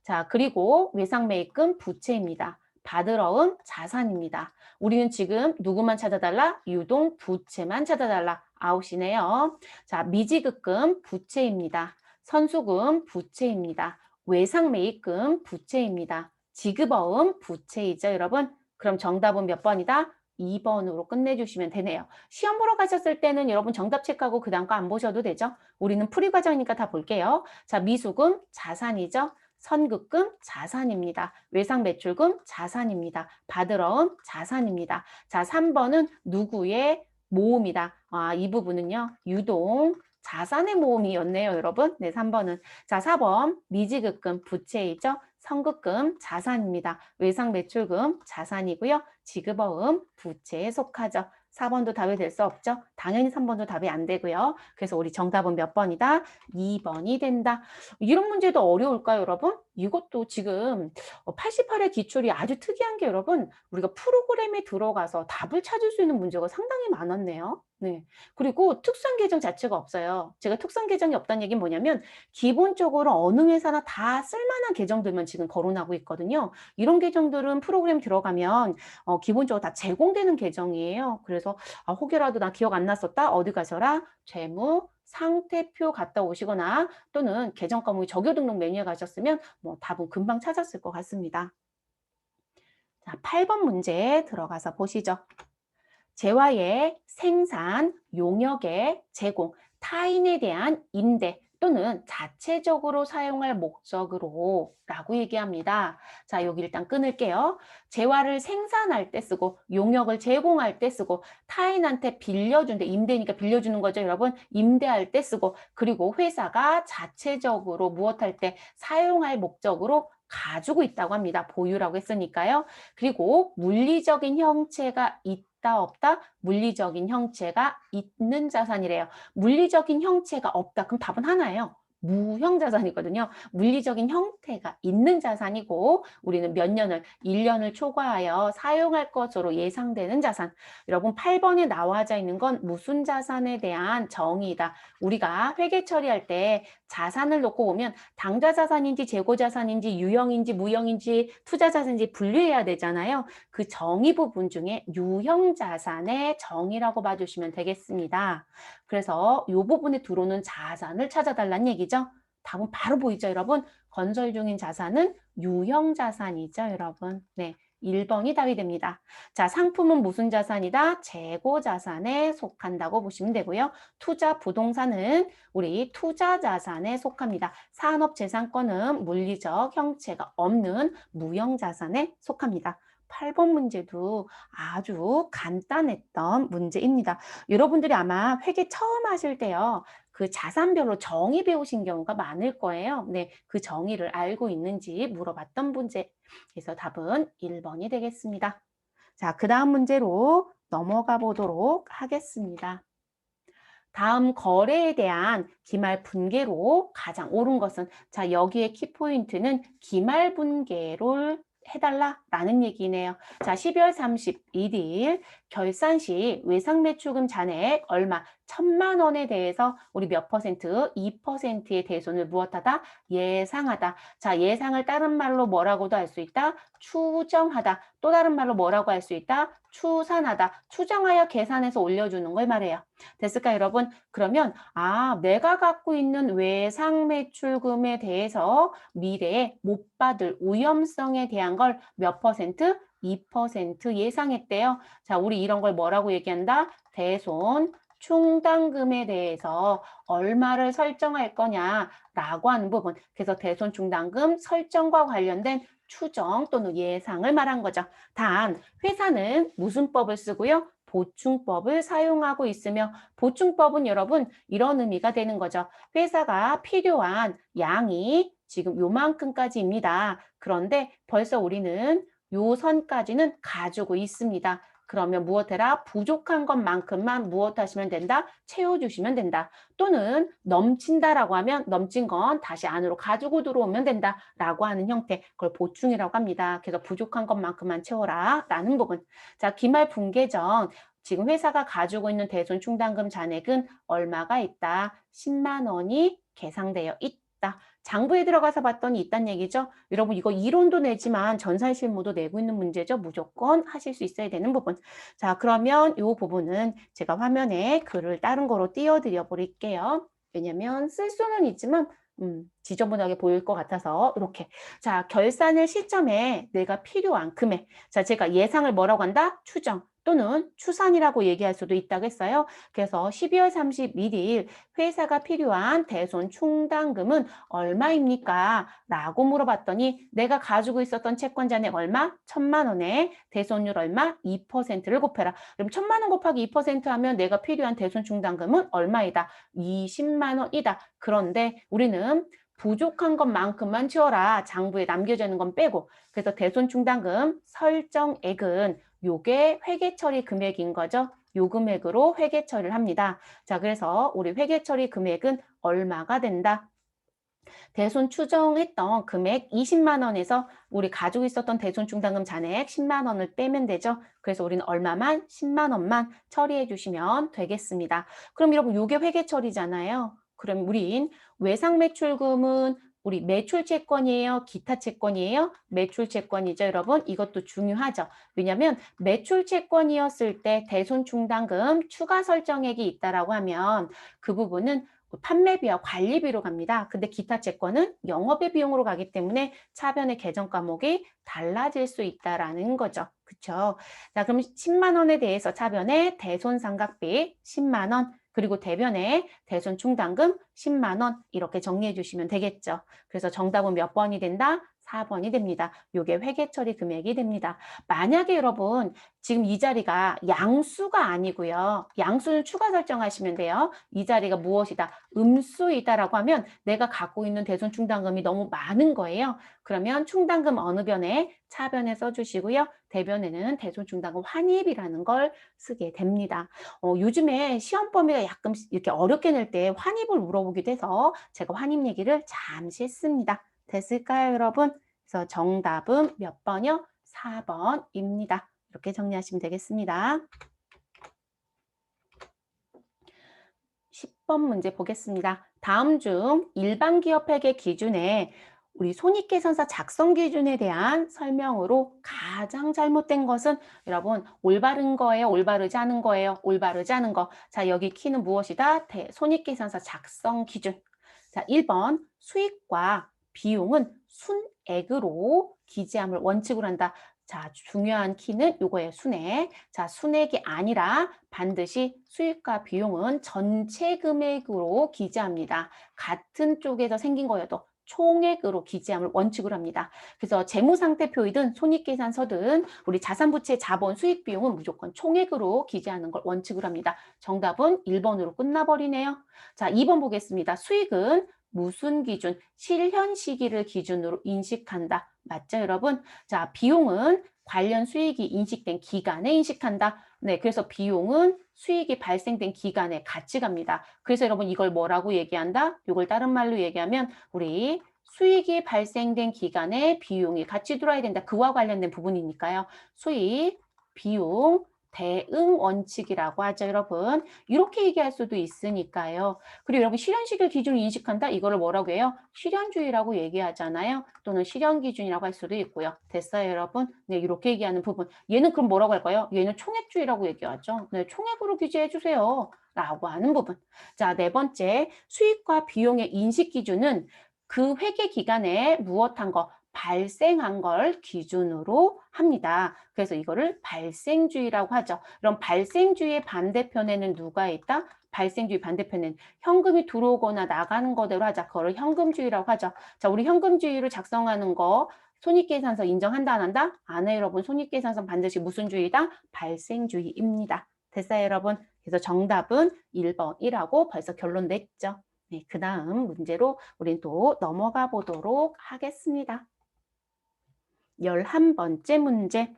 자, 그리고 외상매입금 부채입니다. 받으러은 자산입니다. 우리는 지금 누구만 찾아달라? 유동 부채만 찾아달라. 아웃이네요. 자, 미지급금 부채입니다. 선수금 부채입니다. 외상매입금 부채입니다. 지급어음 부채이죠, 여러분? 그럼 정답은 몇 번이다? 2번으로 끝내주시면 되네요. 시험 보러 가셨을 때는 여러분 정답 체크하고 그 다음 거 안 보셔도 되죠? 우리는 풀이 과정이니까 다 볼게요. 자, 미수금 자산이죠? 선급금 자산입니다. 외상매출금 자산입니다. 받으러은 자산입니다. 자, 3번은 누구의 모음이다. 이 부분은요. 유동 자산의 모음이었네요, 여러분. 네, 3번은. 자, 4번 미지급금 부채이죠. 선급금 자산입니다. 외상매출금 자산이고요. 지급어음 부채에 속하죠. 4번도 답이 될 수 없죠. 당연히 3번도 답이 안 되고요. 그래서 우리 정답은 몇 번이다? 2번이 된다. 이런 문제도 어려울까요, 여러분? 이것도 지금 88의 기출이 아주 특이한 게 여러분, 우리가 프로그램에 들어가서 답을 찾을 수 있는 문제가 상당히 많았네요. 네. 그리고 특수한 계정 자체가 없어요. 제가 특수한 계정이 없다는 얘기는 뭐냐면 기본적으로 어느 회사나 다 쓸만한 계정들만 지금 거론하고 있거든요. 이런 계정들은 프로그램 들어가면 기본적으로 다 제공되는 계정이에요. 그래서 혹여라도 나 기억 안 났었다? 어디 가셔라? 재무, 상태표 갔다 오시거나 또는 계정 과목이 적요 등록 메뉴에 가셨으면 답은 금방 찾았을 것 같습니다. 자, 8번 문제 들어가서 보시죠. 재화의 생산, 용역의 제공, 타인에 대한 임대 또는 자체적으로 사용할 목적으로 라고 얘기합니다. 자, 여기 일단 끊을게요. 재화를 생산할 때 쓰고 용역을 제공할 때 쓰고 타인한테 빌려준대, 임대니까 빌려주는 거죠, 여러분. 임대할 때 쓰고 그리고 회사가 자체적으로 무엇할 때 사용할 목적으로 가지고 있다고 합니다. 보유라고 했으니까요. 그리고 물리적인 형체가 있다 없다? 물리적인 형체가 있는 자산이래요. 물리적인 형체가 없다. 그럼 답은 하나예요. 무형 자산이거든요. 물리적인 형태가 있는 자산이고 우리는 몇 년을 1년을 초과하여 사용할 것으로 예상되는 자산. 여러분 8번에 나와져 있는 건 무슨 자산에 대한 정의이다. 우리가 회계 처리할 때 자산을 놓고 보면 당좌 자산인지 재고 자산인지 유형인지 무형인지 투자 자산인지 분류해야 되잖아요. 그 정의 부분 중에 유형 자산의 정의라고 봐주시면 되겠습니다. 그래서 이 부분에 들어오는 자산을 찾아달라는 얘기죠. 답은 바로 보이죠, 여러분? 건설 중인 자산은 유형 자산이죠, 여러분. 네. 1번이 답이 됩니다. 자, 상품은 무슨 자산이다? 재고 자산에 속한다고 보시면 되고요. 투자 부동산은 우리 투자 자산에 속합니다. 산업재산권은 물리적 형체가 없는 무형 자산에 속합니다. 8번 문제도 아주 간단했던 문제입니다. 여러분들이 아마 회계 처음 하실 때요. 그 자산별로 정의 배우신 경우가 많을 거예요. 네, 그 정의를 알고 있는지 물어봤던 문제. 그래서 답은 1번이 되겠습니다. 자, 그 다음 문제로 넘어가 보도록 하겠습니다. 다음 거래에 대한 기말 분계로 가장 옳은 것은 자 여기에 키포인트는 기말 분계를 해달라라는 얘기네요. 자 12월 31일 결산 시 외상매출금 잔액 얼마 1,000만 원에 대해서 우리 몇 퍼센트? 2%의 대손을 무엇하다? 예상하다. 자 예상을 다른 말로 뭐라고도 할 수 있다? 추정하다. 또 다른 말로 뭐라고 할 수 있다? 추산하다. 추정하여 계산해서 올려주는 걸 말해요. 됐을까 여러분? 그러면 내가 갖고 있는 외상 매출금에 대해서 미래에 못 받을 위험성에 대한 걸 몇 퍼센트? 2% 예상했대요. 자, 우리 이런 걸 뭐라고 얘기한다? 대손 충당금에 대해서 얼마를 설정할 거냐라고 하는 부분. 그래서 대손 충당금 설정과 관련된 추정 또는 예상을 말한 거죠. 단 회사는 무슨 법을 쓰고요? 보충법을 사용하고 있으며 보충법은 여러분 이런 의미가 되는 거죠. 회사가 필요한 양이 지금 요만큼까지입니다. 그런데 벌써 우리는 요 선까지는 가지고 있습니다. 그러면 무엇해라? 부족한 것만큼만 무엇하시면 된다? 채워주시면 된다. 또는 넘친다라고 하면 넘친 건 다시 안으로 가지고 들어오면 된다라고 하는 형태. 그걸 보충이라고 합니다. 그래서 부족한 것만큼만 채워라 라는 부분. 자, 기말 분계 전 지금 회사가 가지고 있는 대손 충당금 잔액은 얼마가 있다? 10만 원이 계상되어 있다. 장부에 들어가서 봤더니 있단 얘기죠. 여러분 이거 이론도 내지만 전산 실무도 내고 있는 문제죠. 무조건 하실 수 있어야 되는 부분. 자 그러면 이 부분은 제가 화면에 글을 다른 거로 띄워드려 버릴게요. 왜냐면 쓸 수는 있지만 지저분하게 보일 것 같아서 이렇게 자 결산일 시점에 내가 필요한 금액 자 제가 예상을 뭐라고 한다? 추정 또는 추산이라고 얘기할 수도 있다고 했어요. 그래서 12월 31일 회사가 필요한 대손 충당금은 얼마입니까? 라고 물어봤더니 내가 가지고 있었던 채권 잔액 얼마? 1,000만 원에 대손율 얼마? 2%를 곱해라. 그럼 1,000만 원 곱하기 2% 하면 내가 필요한 대손 충당금은 얼마이다? 20만 원이다. 그런데 우리는 부족한 것만큼만 채워라. 장부에 남겨져 있는 건 빼고. 그래서 대손 충당금 설정액은 요게 회계 처리 금액인 거죠. 요 금액으로 회계 처리를 합니다. 자, 그래서 우리 회계 처리 금액은 얼마가 된다? 대손 추정했던 금액 20만 원에서 우리 가지고 있었던 대손 충당금 잔액 10만 원을 빼면 되죠. 그래서 우리는 얼마만? 10만 원만 처리해 주시면 되겠습니다. 그럼 여러분 요게 회계 처리잖아요. 그럼 우린 외상 매출금은 우리 매출 채권이에요? 기타 채권이에요? 매출 채권이죠, 여러분. 이것도 중요하죠. 왜냐하면 매출 채권이었을 때 대손 충당금 추가 설정액이 있다라고 하면 그 부분은 판매비와 관리비로 갑니다. 근데 기타 채권은 영업의 비용으로 가기 때문에 차변의 계정 과목이 달라질 수 있다라는 거죠. 그렇죠? 자, 그럼 10만 원에 대해서 차변의 대손상각비 10만 원, 그리고 대변의 대손 충당금 10만 원 이렇게 정리해 주시면 되겠죠. 그래서 정답은 몇 번이 된다? 4번이 됩니다. 요게 회계 처리 금액이 됩니다. 만약에 여러분 지금 이 자리가 양수가 아니고요. 양수는 추가 설정하시면 돼요. 이 자리가 무엇이다? 음수이다라고 하면 내가 갖고 있는 대손 충당금이 너무 많은 거예요. 그러면 충당금 어느 변에 차변에 써주시고요. 대변에는 대손 충당금 환입이라는 걸 쓰게 됩니다. 요즘에 시험 범위가 약간 이렇게 어렵게 낼 때 환입을 물어보기도 해서 제가 환입 얘기를 잠시 했습니다. 됐을까요, 여러분? 그래서 정답은 몇 번이요? 4번입니다. 이렇게 정리하시면 되겠습니다. 10번 문제 보겠습니다. 다음 중 일반 기업 회계 기준에 우리 손익계산서 작성 기준에 대한 설명으로 가장 잘못된 것은 여러분 올바른 거예요? 올바르지 않은 거예요? 올바르지 않은 거. 자, 여기 키는 무엇이다? 손익계산서 작성 기준. 자, 1번 수익과 비용은 순액으로 기재함을 원칙으로 한다. 자, 중요한 키는 요거예요. 순액. 자, 순액이 아니라 반드시 수익과 비용은 전체 금액으로 기재합니다. 같은 쪽에서 생긴 거여도 총액으로 기재함을 원칙으로 합니다. 그래서 재무상태표이든 손익계산서든 우리 자산부채 자본 수익 비용은 무조건 총액으로 기재하는 걸 원칙으로 합니다. 정답은 1번으로 끝나버리네요. 자, 2번 보겠습니다. 수익은 무슨 기준? 실현 시기를 기준으로 인식한다. 맞죠, 여러분? 자, 비용은 관련 수익이 인식된 기간에 인식한다. 네, 그래서 비용은 수익이 발생된 기간에 같이 갑니다. 그래서 여러분 이걸 뭐라고 얘기한다? 이걸 다른 말로 얘기하면 우리 수익이 발생된 기간에 비용이 같이 들어야 된다. 그와 관련된 부분이니까요. 수익, 비용, 대응 원칙이라고 하죠, 여러분. 이렇게 얘기할 수도 있으니까요. 그리고 여러분 실현시기를 기준으로 인식한다? 이거를 뭐라고 해요? 실현주의라고 얘기하잖아요. 또는 실현기준이라고 할 수도 있고요. 됐어요, 여러분? 네, 이렇게 얘기하는 부분. 얘는 그럼 뭐라고 할까요? 얘는 총액주의라고 얘기하죠. 네, 총액으로 규제해 주세요. 라고 하는 부분. 자, 네 번째, 수익과 비용의 인식 기준은 그 회계 기간에 무엇한 거, 발생한 걸 기준으로 합니다. 그래서 이거를 발생주의라고 하죠. 그럼 발생주의의 반대편에는 누가 있다? 발생주의 반대편에는 현금이 들어오거나 나가는 거대로 하자. 그거를 현금주의라고 하죠. 자, 우리 현금주의를 작성하는 거 손익계산서 인정한다 안 한다? 안 해요, 여러분. 손익계산서 반드시 무슨 주의다? 발생주의입니다. 됐어요, 여러분? 그래서 정답은 1번이라고 벌써 결론 냈죠. 네, 그 다음 문제로 우린 또 넘어가 보도록 하겠습니다. 11번째 문제.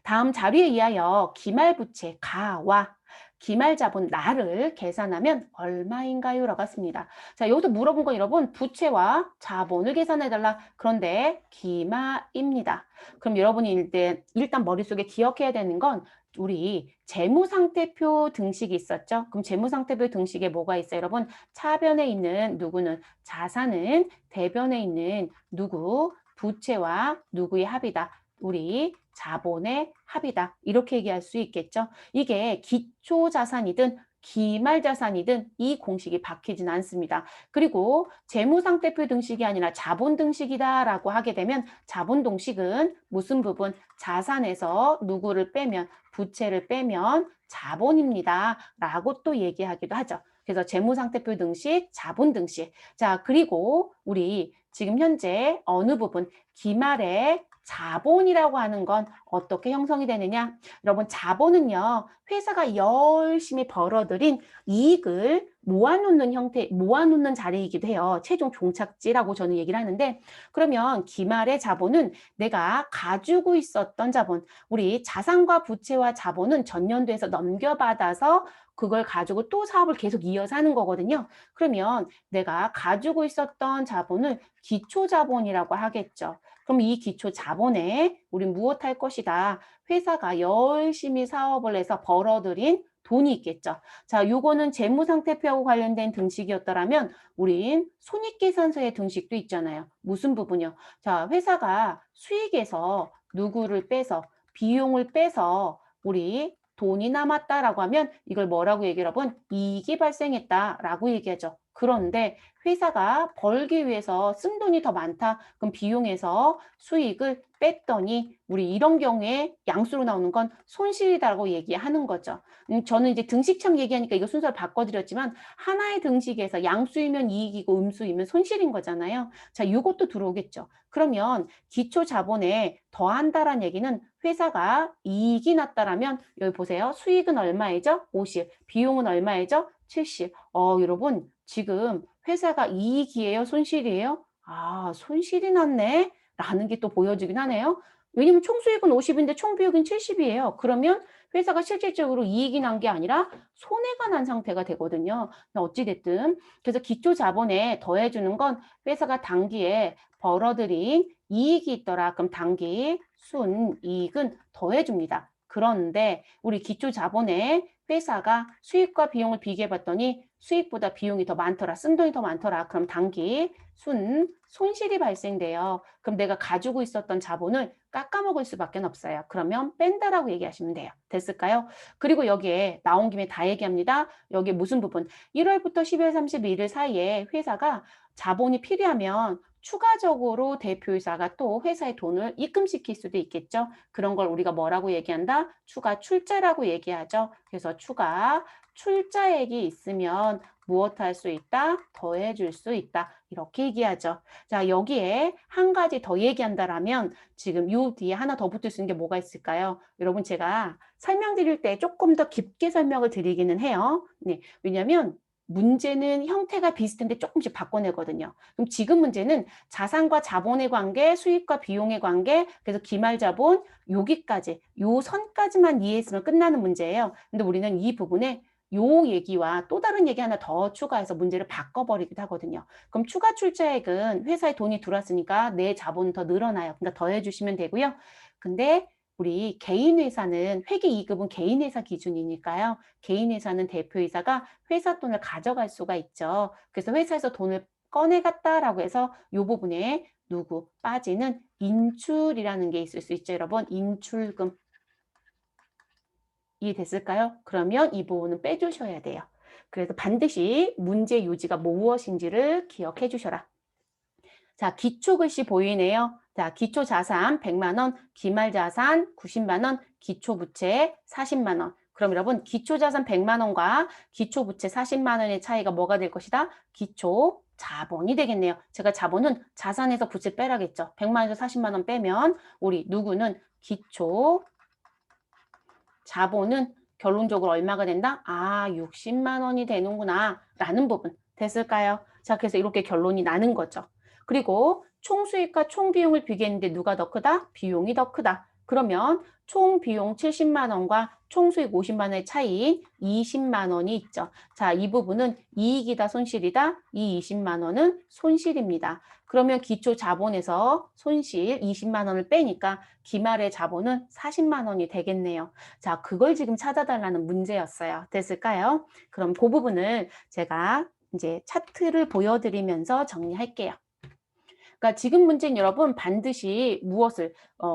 다음 자료에 의하여 기말부채 가와 기말자본 나를 계산하면 얼마인가요? 라고 했습니다. 자, 여기서 물어본 건 여러분 부채와 자본을 계산해달라. 그런데 기말입니다. 그럼 여러분이 일단 머릿속에 기억해야 되는 건 우리 재무상태표 등식이 있었죠? 그럼 재무상태표 등식에 뭐가 있어요, 여러분? 차변에 있는 누구는 자산은 대변에 있는 누구 부채와 누구의 합이다. 우리 자본의 합이다. 이렇게 얘기할 수 있겠죠. 이게 기초자산이든 기말자산이든 이 공식이 바뀌진 않습니다. 그리고 재무상태표 등식이 아니라 자본 등식이다라고 하게 되면 자본 등식은 무슨 부분? 자산에서 누구를 빼면 부채를 빼면 자본입니다. 라고 또 얘기하기도 하죠. 그래서 재무상태표 등식, 자본 등식. 자, 그리고 우리 지금 현재 어느 부분 기말에 자본이라고 하는 건 어떻게 형성이 되느냐? 여러분, 자본은요, 회사가 열심히 벌어들인 이익을 모아놓는 형태, 모아놓는 자리이기도 해요. 최종 종착지라고 저는 얘기를 하는데, 그러면 기말의 자본은 내가 가지고 있었던 자본, 우리 자산과 부채와 자본은 전년도에서 넘겨받아서 그걸 가지고 또 사업을 계속 이어서 하는 거거든요. 그러면 내가 가지고 있었던 자본을 기초자본이라고 하겠죠. 그럼 이 기초 자본에 우리 무엇할 것이다. 회사가 열심히 사업을 해서 벌어들인 돈이 있겠죠. 자, 요거는 재무상태표하고 관련된 등식이었더라면 우린 손익계산서의 등식도 있잖아요. 무슨 부분이요? 자, 회사가 수익에서 누구를 빼서 비용을 빼서 우리 돈이 남았다라고 하면 이걸 뭐라고 얘기를 하면 이익이 발생했다라고 얘기하죠. 그런데 회사가 벌기 위해서 쓴 돈이 더 많다. 그럼 비용에서 수익을 뺐더니 우리 이런 경우에 양수로 나오는 건 손실이라고 얘기하는 거죠. 저는 이제 등식참 얘기하니까 이거 순서를 바꿔드렸지만 하나의 등식에서 양수이면 이익이고 음수이면 손실인 거잖아요. 자, 요것도 들어오겠죠. 그러면 기초 자본에 더한다란 얘기는 회사가 이익이 났다라면 여기 보세요. 수익은 얼마이죠? 50. 비용은 얼마이죠? 70. 여러분 지금 회사가 이익이에요? 손실이에요? 아, 손실이 났네? 라는 게 또 보여지긴 하네요. 왜냐면 총수익은 50인데 총비용은 70이에요. 그러면 회사가 실질적으로 이익이 난 게 아니라 손해가 난 상태가 되거든요. 어찌 됐든 그래서 기초 자본에 더해주는 건 회사가 단기에 벌어들인 이익이 있더라. 그럼 단기 순이익은 더해줍니다. 그런데 우리 기초 자본에 회사가 수익과 비용을 비교해 봤더니 수익보다 비용이 더 많더라. 쓴 돈이 더 많더라. 그럼 단기 손실이 발생돼요. 그럼 내가 가지고 있었던 자본을 깎아먹을 수밖에 없어요. 그러면 뺀다라고 얘기하시면 돼요. 됐을까요? 그리고 여기에 나온 김에 다 얘기합니다. 여기 무슨 부분? 1월부터 12월 31일 사이에 회사가 자본이 필요하면 추가적으로 대표이사가 또 회사에 돈을 입금시킬 수도 있겠죠. 그런 걸 우리가 뭐라고 얘기한다? 추가 출자라고 얘기하죠. 그래서 추가 출자액이 있으면 무엇 할 수 있다? 더해줄 수 있다. 이렇게 얘기하죠. 자, 여기에 한 가지 더 얘기한다라면 지금 요 뒤에 하나 더 붙을 수 있는 게 뭐가 있을까요? 여러분 제가 설명드릴 때 조금 더 깊게 설명을 드리기는 해요. 네, 왜냐하면 문제는 형태가 비슷한데 조금씩 바꿔내거든요. 그럼 지금 문제는 자산과 자본의 관계, 수익과 비용의 관계, 그래서 기말자본 여기까지, 요 선까지만 이해했으면 끝나는 문제예요. 근데 우리는 이 부분에 요 얘기와 또 다른 얘기 하나 더 추가해서 문제를 바꿔버리기도 하거든요. 그럼 추가 출자액은 회사에 돈이 들어왔으니까 내 자본은 더 늘어나요. 그러니까 더해주시면 되고요. 근데 우리 개인회사는 회계2급은 개인회사 기준이니까요. 개인회사는 대표이사가 회사 돈을 가져갈 수가 있죠. 그래서 회사에서 돈을 꺼내갔다라고 해서 이 부분에 누구 빠지는 인출이라는 게 있을 수 있죠. 여러분 인출금 이해됐을까요? 그러면 이 부분은 빼주셔야 돼요. 그래서 반드시 문제 요지가 무엇인지를 기억해 주셔라. 자, 기초글씨 보이네요. 자, 기초자산 100만 원, 기말자산 90만 원, 기초부채 40만 원. 그럼 여러분 기초자산 100만 원과 기초부채 40만 원의 차이가 뭐가 될 것이다? 기초자본이 되겠네요. 제가 자본은 자산에서 부채 빼라겠죠. 100만 원에서 40만 원 빼면 우리 누구는 기초 자본은 결론적으로 얼마가 된다? 아, 60만 원이 되는구나 라는 부분 됐을까요? 자, 그래서 이렇게 결론이 나는 거죠. 그리고 총수익과 총비용을 비교했는데 누가 더 크다? 비용이 더 크다. 그러면 총비용 70만 원과 총수익 50만 원의 차이인 20만 원이 있죠. 자, 이 부분은 이익이다 손실이다? 이 20만 원은 손실입니다. 그러면 기초 자본에서 손실 20만 원을 빼니까 기말의 자본은 40만 원이 되겠네요. 자, 그걸 지금 찾아달라는 문제였어요. 됐을까요? 그럼 그 부분을 제가 이제 차트를 보여드리면서 정리할게요. 그러니까 지금 문제는 여러분 반드시 무엇을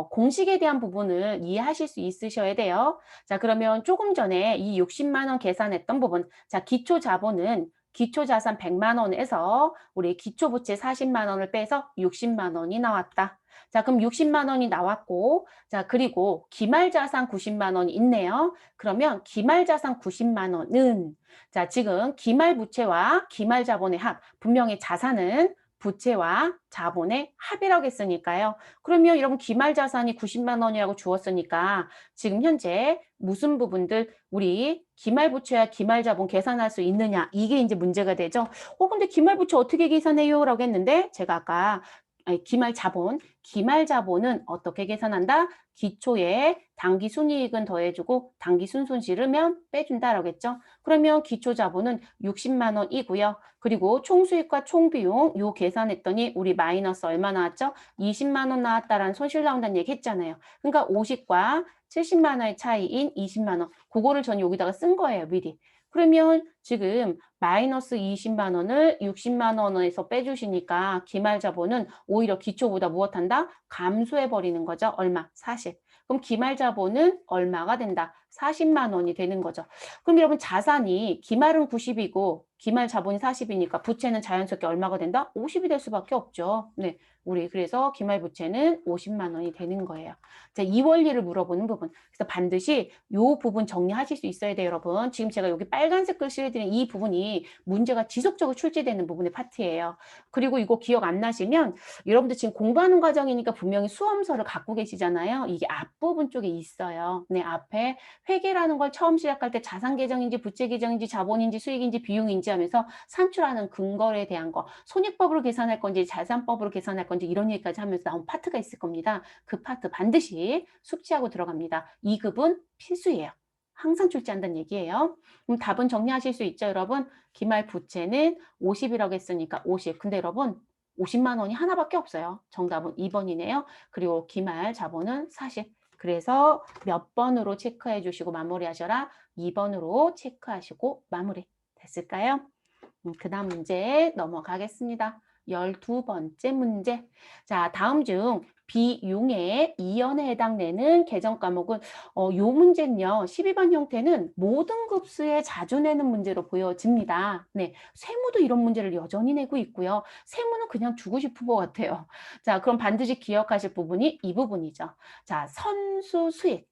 공식에 대한 부분을 이해하실 수 있으셔야 돼요. 자, 그러면 조금 전에 이 60만 원 계산했던 부분. 자, 기초 자본은 기초 자산 100만 원에서 우리 기초 부채 40만 원을 빼서 60만 원이 나왔다. 자, 그럼 60만 원이 나왔고, 자, 그리고 기말 자산 90만 원이 있네요. 그러면 기말 자산 90만 원은 자, 지금 기말 부채와 기말 자본의 합, 분명히 자산은 부채와 자본의 합이라고 했으니까요. 그러면 여러분 기말 자산이 90만 원이라고 주었으니까 지금 현재 무슨 부분들 우리 기말 부채와 기말 자본 계산할 수 있느냐 이게 이제 문제가 되죠. 근데 기말 부채 어떻게 계산해요? 라고 했는데 제가 아까 기말 자본은 어떻게 계산한다? 기초에 단기 순이익은 더해주고 단기 순손실이면 빼준다라고 했죠. 그러면 기초 자본은 60만 원이고요. 그리고 총수익과 총비용 요 계산했더니 우리 마이너스 얼마 나왔죠? 20만 원 나왔다라는 손실 나온다는 얘기 했잖아요. 그러니까 50과 70만 원의 차이인 20만 원. 그거를 전 여기다가 쓴 거예요, 미리. 그러면 지금 마이너스 20만 원을 60만 원에서 빼주시니까 기말 자본은 오히려 기초보다 무엇한다? 감소해 버리는 거죠. 얼마? 40. 그럼 기말 자본은 얼마가 된다? 40만 원이 되는 거죠. 그럼 여러분 자산이 기말은 90이고 기말 자본이 40이니까 부채는 자연스럽게 얼마가 된다? 50이 될 수밖에 없죠. 네. 우리 그래서 기말 부채는 50만 원이 되는 거예요. 자, 이 원리를 물어보는 부분. 그래서 반드시 이 부분 정리하실 수 있어야 돼요, 여러분. 지금 제가 여기 빨간색 글씨를 드린 이 부분이 문제가 지속적으로 출제되는 부분의 파트예요. 그리고 이거 기억 안 나시면 여러분들 지금 공부하는 과정이니까 분명히 수험서를 갖고 계시잖아요. 이게 앞부분 쪽에 있어요. 네, 앞에 회계라는 걸 처음 시작할 때 자산 계정인지 부채 계정인지 자본인지 수익인지 비용인지 하면서 산출하는 근거에 대한 거, 손익법으로 계산할 건지 자산법으로 계산할 건지 이런 얘기까지 하면서 나온 파트가 있을 겁니다. 그 파트 반드시 숙지하고 들어갑니다. 2급은 필수예요. 항상 출제한다는 얘기예요. 그럼 답은 정리하실 수 있죠, 여러분? 기말 부채는 50이라고 했으니까 50. 근데 여러분 50만 원이 하나밖에 없어요. 정답은 2번이네요. 그리고 기말 자본은 40. 그래서 몇 번으로 체크해 주시고 마무리하셔라? 2번으로 체크하시고 마무리. 됐을까요? 그 다음 문제 넘어가겠습니다. 12번째 문제. 자, 다음 중 비용의 이연에 해당되는 계정 과목은 요 문제는요. 12번 형태는 모든 급수에 자주 내는 문제로 보여집니다. 네, 세무도 이런 문제를 여전히 내고 있고요. 세무는 그냥 주고 싶은 것 같아요. 자, 그럼 반드시 기억하실 부분이 이 부분이죠. 자, 선수 수익.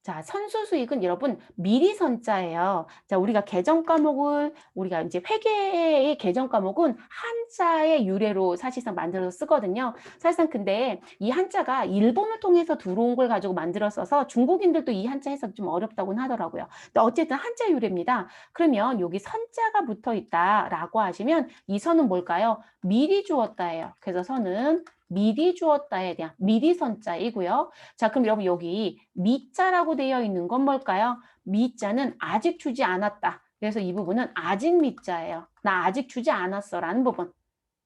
자, 선수 수익은 여러분 미리 선자예요. 자, 우리가 계정 과목을 우리가 이제 회계의 계정 과목은 한자의 유래로 사실상 만들어서 쓰거든요. 사실상 근데 이 한자가 일본을 통해서 들어온 걸 가지고 만들었어서 중국인들도 이 한자 해석 좀 어렵다고는 하더라고요. 근데 어쨌든 한자 유래입니다. 그러면 여기 선자가 붙어 있다라고 하시면 이 선은 뭘까요? 미리 주었다예요. 그래서 선은 미리 주었다에 대한 미리 선자이고요. 자, 그럼 여러분 여기 미자라고 되어 있는 건 뭘까요? 미자는 아직 주지 않았다. 그래서 이 부분은 아직 미자예요. 나 아직 주지 않았어 라는 부분.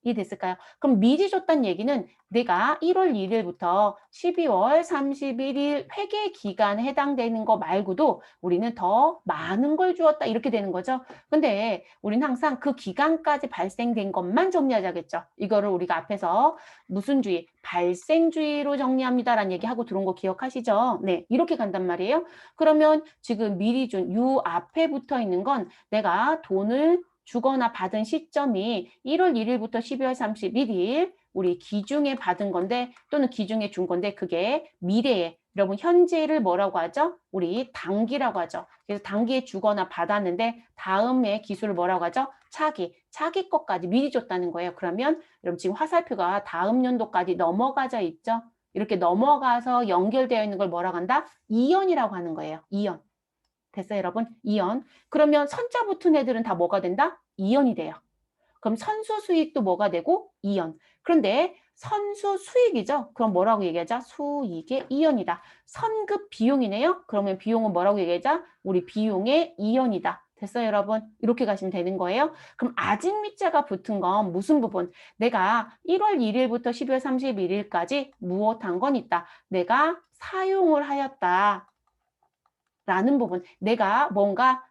이해됐을까요? 그럼 미리 줬다는 얘기는 내가 1월 1일부터 12월 31일 회계 기간에 해당되는 거 말고도 우리는 더 많은 걸 주었다 이렇게 되는 거죠. 근데 우리는 항상 그 기간까지 발생된 것만 정리하자겠죠. 이거를 우리가 앞에서 무슨 주의? 발생주의로 정리합니다라는 얘기하고 들어온 거 기억하시죠? 네, 이렇게 간단 말이에요. 그러면 지금 미리 준 요 앞에 붙어 있는 건 내가 돈을 주거나 받은 시점이 1월 1일부터 12월 31일 우리 기중에 받은 건데 또는 기중에 준 건데 그게 미래에 여러분 현재를 뭐라고 하죠? 우리 당기라고 하죠. 그래서 당기에 주거나 받았는데 다음에 기수를 뭐라고 하죠? 차기 것까지 미리 줬다는 거예요. 그러면 여러분 지금 화살표가 다음 연도까지 넘어가져 있죠? 이렇게 넘어가서 연결되어 있는 걸 뭐라고 한다? 이연이라고 하는 거예요. 이연. 됐어요, 여러분? 이연. 그러면 선자 붙은 애들은 다 뭐가 된다? 이연이 돼요. 그럼 선수 수익도 뭐가 되고? 이연. 그런데 선수 수익이죠? 그럼 뭐라고 얘기하자? 수익의 이연이다. 선급 비용이네요? 그러면 비용은 뭐라고 얘기하자? 우리 비용의 이연이다. 됐어요, 여러분? 이렇게 가시면 되는 거예요. 그럼 아직 밑자가 붙은 건 무슨 부분? 내가 1월 1일부터 12월 31일까지 무엇한 건 있다. 내가 사용을 하였다. 라는 부분. 내가 뭔가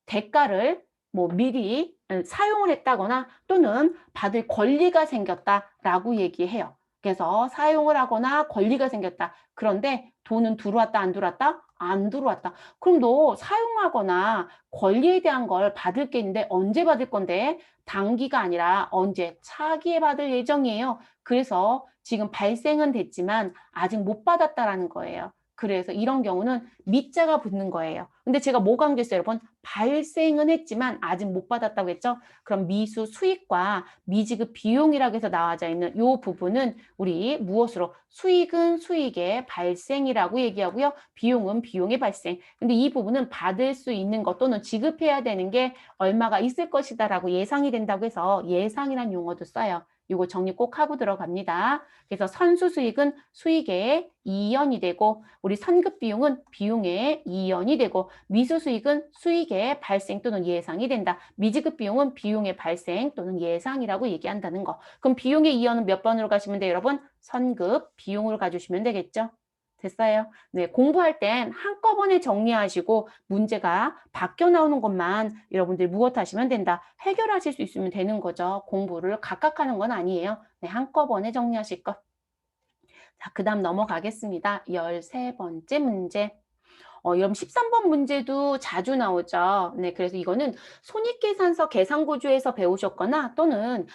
대가를 뭐 미리 사용을 했다거나 또는 받을 권리가 생겼다라고 얘기해요. 그래서 사용을 하거나 권리가 생겼다. 그런데 돈은 들어왔다, 안 들어왔다? 안 들어왔다. 그럼 너 사용하거나 권리에 대한 걸 받을 게 있는데 언제 받을 건데? 단기가 아니라 언제? 차기에 받을 예정이에요. 그래서 지금 발생은 됐지만 아직 못 받았다라는 거예요. 그래서 이런 경우는 미자가 붙는 거예요. 근데 제가 뭐 강조했어요, 여러분? 발생은 했지만 아직 못 받았다고 했죠? 그럼 미수 수익과 미지급 비용이라고 해서 나와져 있는 이 부분은 우리 무엇으로? 수익은 수익의 발생이라고 얘기하고요. 비용은 비용의 발생. 근데 이 부분은 받을 수 있는 것 또는 지급해야 되는 게 얼마가 있을 것이다라고 예상이 된다고 해서 예상이라는 용어도 써요. 이거 정리 꼭 하고 들어갑니다. 그래서 선수 수익은 수익의 이연이 되고 우리 선급 비용은 비용의 이연이 되고 미수 수익은 수익의 발생 또는 예상이 된다. 미지급 비용은 비용의 발생 또는 예상이라고 얘기한다는 거. 그럼 비용의 이연은 몇 번으로 가시면 돼요, 여러분? 선급 비용으로 가주시면 되겠죠. 됐어요. 네, 공부할 땐 한꺼번에 정리하시고 문제가 바뀌어 나오는 것만 여러분들이 무엇하시면 된다. 해결하실 수 있으면 되는 거죠. 공부를 각각 하는 건 아니에요. 네, 한꺼번에 정리하실 것. 자, 그다음 넘어가겠습니다. 13번째 문제. 여러분 13번 문제도 자주 나오죠. 네, 그래서 이거는 손익계산서 계산구조에서 배우셨거나 또는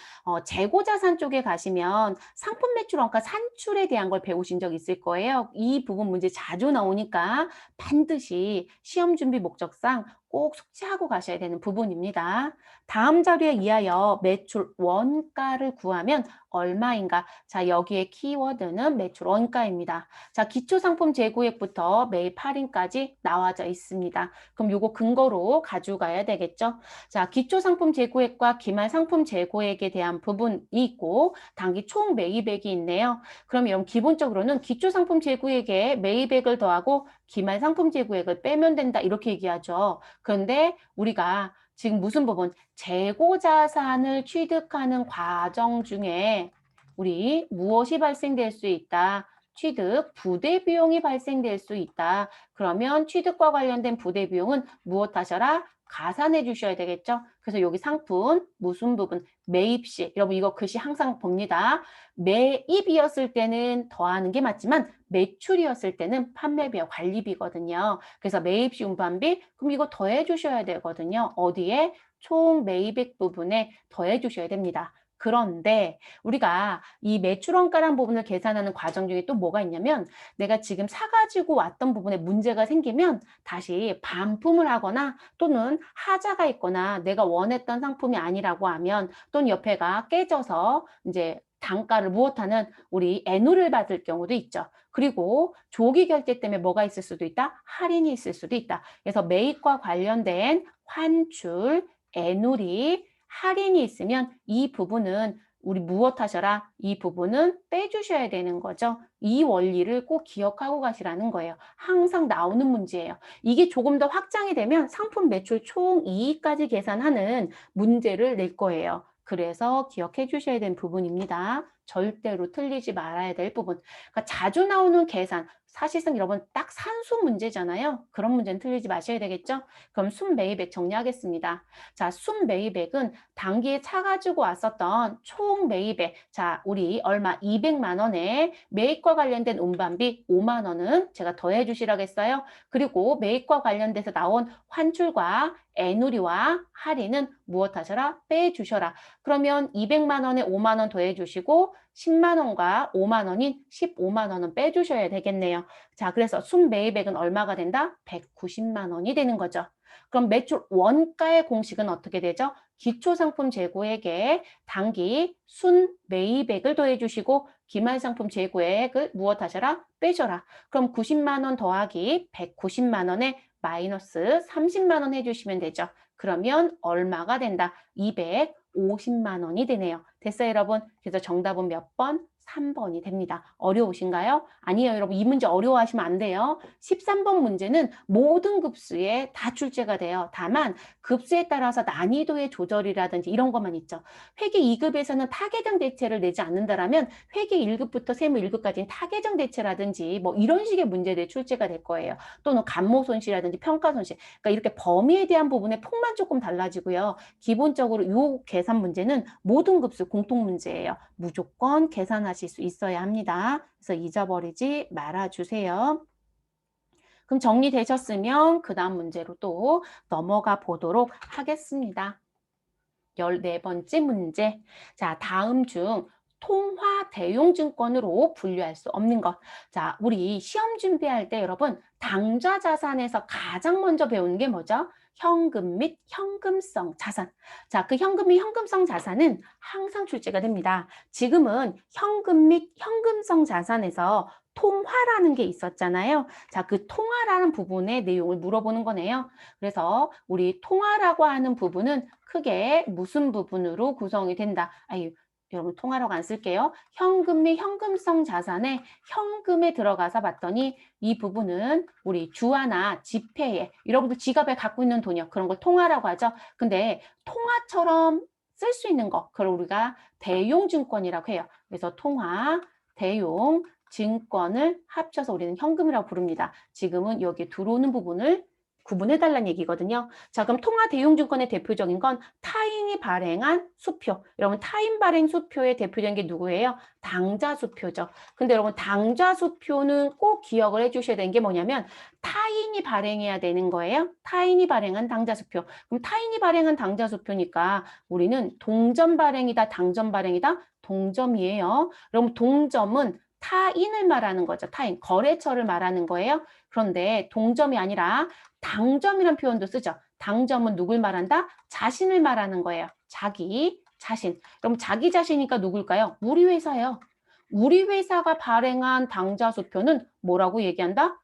재고자산 쪽에 가시면 상품 매출원가 산출에 대한 걸 배우신 적 있을 거예요. 이 부분 문제 자주 나오니까 반드시 시험 준비 목적상 꼭 숙지하고 가셔야 되는 부분입니다. 다음 자료에 의하여 매출 원가를 구하면 얼마인가? 자, 여기에 키워드는 매출 원가입니다. 자, 기초상품 재고액부터 매입 할인까지 나와져 있습니다. 그럼 요거 근거로 가져가야 되겠죠? 자, 기초상품 재고액과 기말상품 재고액에 대한 부분이 있고 단기 총 매입액이 있네요. 그럼 여러분 기본적으로는 기초상품 재고액에 매입액을 더하고 기말상품 재고액을 빼면 된다 이렇게 얘기하죠. 그런데 우리가 지금 무슨 부분? 재고자산을 취득하는 과정 중에 우리 무엇이 발생될 수 있다? 취득, 부대 비용이 발생될 수 있다. 그러면 취득과 관련된 부대 비용은 무엇 하셔라? 가산해 주셔야 되겠죠? 그래서 여기 상품, 무슨 부분, 매입 시, 여러분 이거 글씨 항상 봅니다. 매입이었을 때는 더하는 게 맞지만 매출이었을 때는 판매비와 관리비거든요. 그래서 매입 시 운반비, 그럼 이거 더해 주셔야 되거든요. 어디에? 총 매입액 부분에 더해 주셔야 됩니다. 그런데 우리가 이 매출원가라는 부분을 계산하는 과정 중에 또 뭐가 있냐면 내가 지금 사가지고 왔던 부분에 문제가 생기면 다시 반품을 하거나 또는 하자가 있거나 내가 원했던 상품이 아니라고 하면 또는 옆에가 깨져서 이제 단가를 무엇하는 우리 애누를 받을 경우도 있죠. 그리고 조기 결제 때문에 뭐가 있을 수도 있다? 할인이 있을 수도 있다. 그래서 매입과 관련된 환출, 애누리, 할인이 있으면 이 부분은 우리 무엇 하셔라? 이 부분은 빼주셔야 되는 거죠. 이 원리를 꼭 기억하고 가시라는 거예요. 항상 나오는 문제예요. 이게 조금 더 확장이 되면 상품 매출 총 이익까지 계산하는 문제를 낼 거예요. 그래서 기억해 주셔야 되는 부분입니다. 절대로 틀리지 말아야 될 부분. 그러니까 자주 나오는 계산, 사실상 여러분 딱 산수 문제잖아요. 그런 문제는 틀리지 마셔야 되겠죠? 그럼 순매입액 정리하겠습니다. 자, 순매입액은 단기에 차 가지고 왔었던 총 매입액. 자, 우리 얼마 200만 원에 매입과 관련된 운반비 5만 원은 제가 더해 주시라겠어요. 그리고 매입과 관련돼서 나온 환출과 애누리와 할인은 무엇 하셔라? 빼 주셔라. 그러면 200만 원에 5만 원 더해 주시고 10만 원과 5만 원인 15만 원은 빼 주셔야 되겠네요. 자, 그래서 순매입액은 얼마가 된다? 190만 원이 되는 거죠. 그럼 매출 원가의 공식은 어떻게 되죠? 기초상품 재고액에 단기 순매입액을 더해주시고 기말상품 재고액을 무엇 하셔라? 빼셔라. 그럼 90만 원 더하기 190만 원에 마이너스 30만 원 해주시면 되죠. 그러면 얼마가 된다? 250만 원이 되네요. 됐어요, 여러분? 그래서 정답은 몇 번? 3번이 됩니다. 어려우신가요? 아니에요, 여러분. 이 문제 어려워하시면 안 돼요. 13번 문제는 모든 급수에 다 출제가 돼요. 다만 급수에 따라서 난이도의 조절이라든지 이런 것만 있죠. 회계 2급에서는 타개정 대체를 내지 않는다라면 회계 1급부터 세무 1급까지는 타개정 대체라든지 뭐 이런 식의 문제들이 출제가 될 거예요. 또는 감모 손실이라든지 평가 손실. 그러니까 이렇게 범위에 대한 부분의 폭만 조금 달라지고요. 기본적으로 이 계산 문제는 모든 급수 공통 문제예요. 무조건 계산하실 수 있어야 합니다. 그래서 잊어버리지 말아주세요. 그럼 정리되셨으면 그 다음 문제로 또 넘어가 보도록 하겠습니다. 14번째 문제. 자, 다음 중 통화 대용증권으로 분류할 수 없는 것. 자, 우리 시험 준비할 때 여러분 당좌 자산에서 가장 먼저 배우는 게 뭐죠? 현금 및 현금성 자산. 자, 그 현금 및 현금성 자산은 항상 출제가 됩니다. 지금은 현금 및 현금성 자산에서 통화라는 게 있었잖아요. 자, 그 통화라는 부분의 내용을 물어보는 거네요. 그래서 우리 통화라고 하는 부분은 크게 무슨 부분으로 구성이 된다. 아유, 여러분 통화라고 안 쓸게요. 현금 및 현금성 자산에 현금에 들어가서 봤더니 이 부분은 우리 주화나 지폐에 여러분들 지갑에 갖고 있는 돈이요. 그런 걸 통화라고 하죠. 근데 통화처럼 쓸 수 있는 거 그걸 우리가 대용증권이라고 해요. 그래서 통화, 대용, 증권을 합쳐서 우리는 현금이라고 부릅니다. 지금은 여기 들어오는 부분을 구분해달라는 얘기거든요. 자, 그럼 통화대용증권의 대표적인 건 타인이 발행한 수표. 여러분, 타인 발행 수표의 대표적인 게 누구예요? 당좌수표죠. 근데 여러분, 당좌수표는 꼭 기억을 해주셔야 되는 게 뭐냐면 타인이 발행해야 되는 거예요. 타인이 발행한 당좌수표. 그럼 타인이 발행한 당좌수표니까 우리는 동점 발행이다, 당점 발행이다? 동점이에요. 그럼 동점은 타인을 말하는 거죠. 타인, 거래처를 말하는 거예요. 그런데 동점이 아니라 당점이란 표현도 쓰죠. 당점은 누굴 말한다? 자신을 말하는 거예요. 자기, 자신. 그럼 자기 자신이니까 누굴까요? 우리 회사예요. 우리 회사가 발행한 당좌수표는 뭐라고 얘기한다?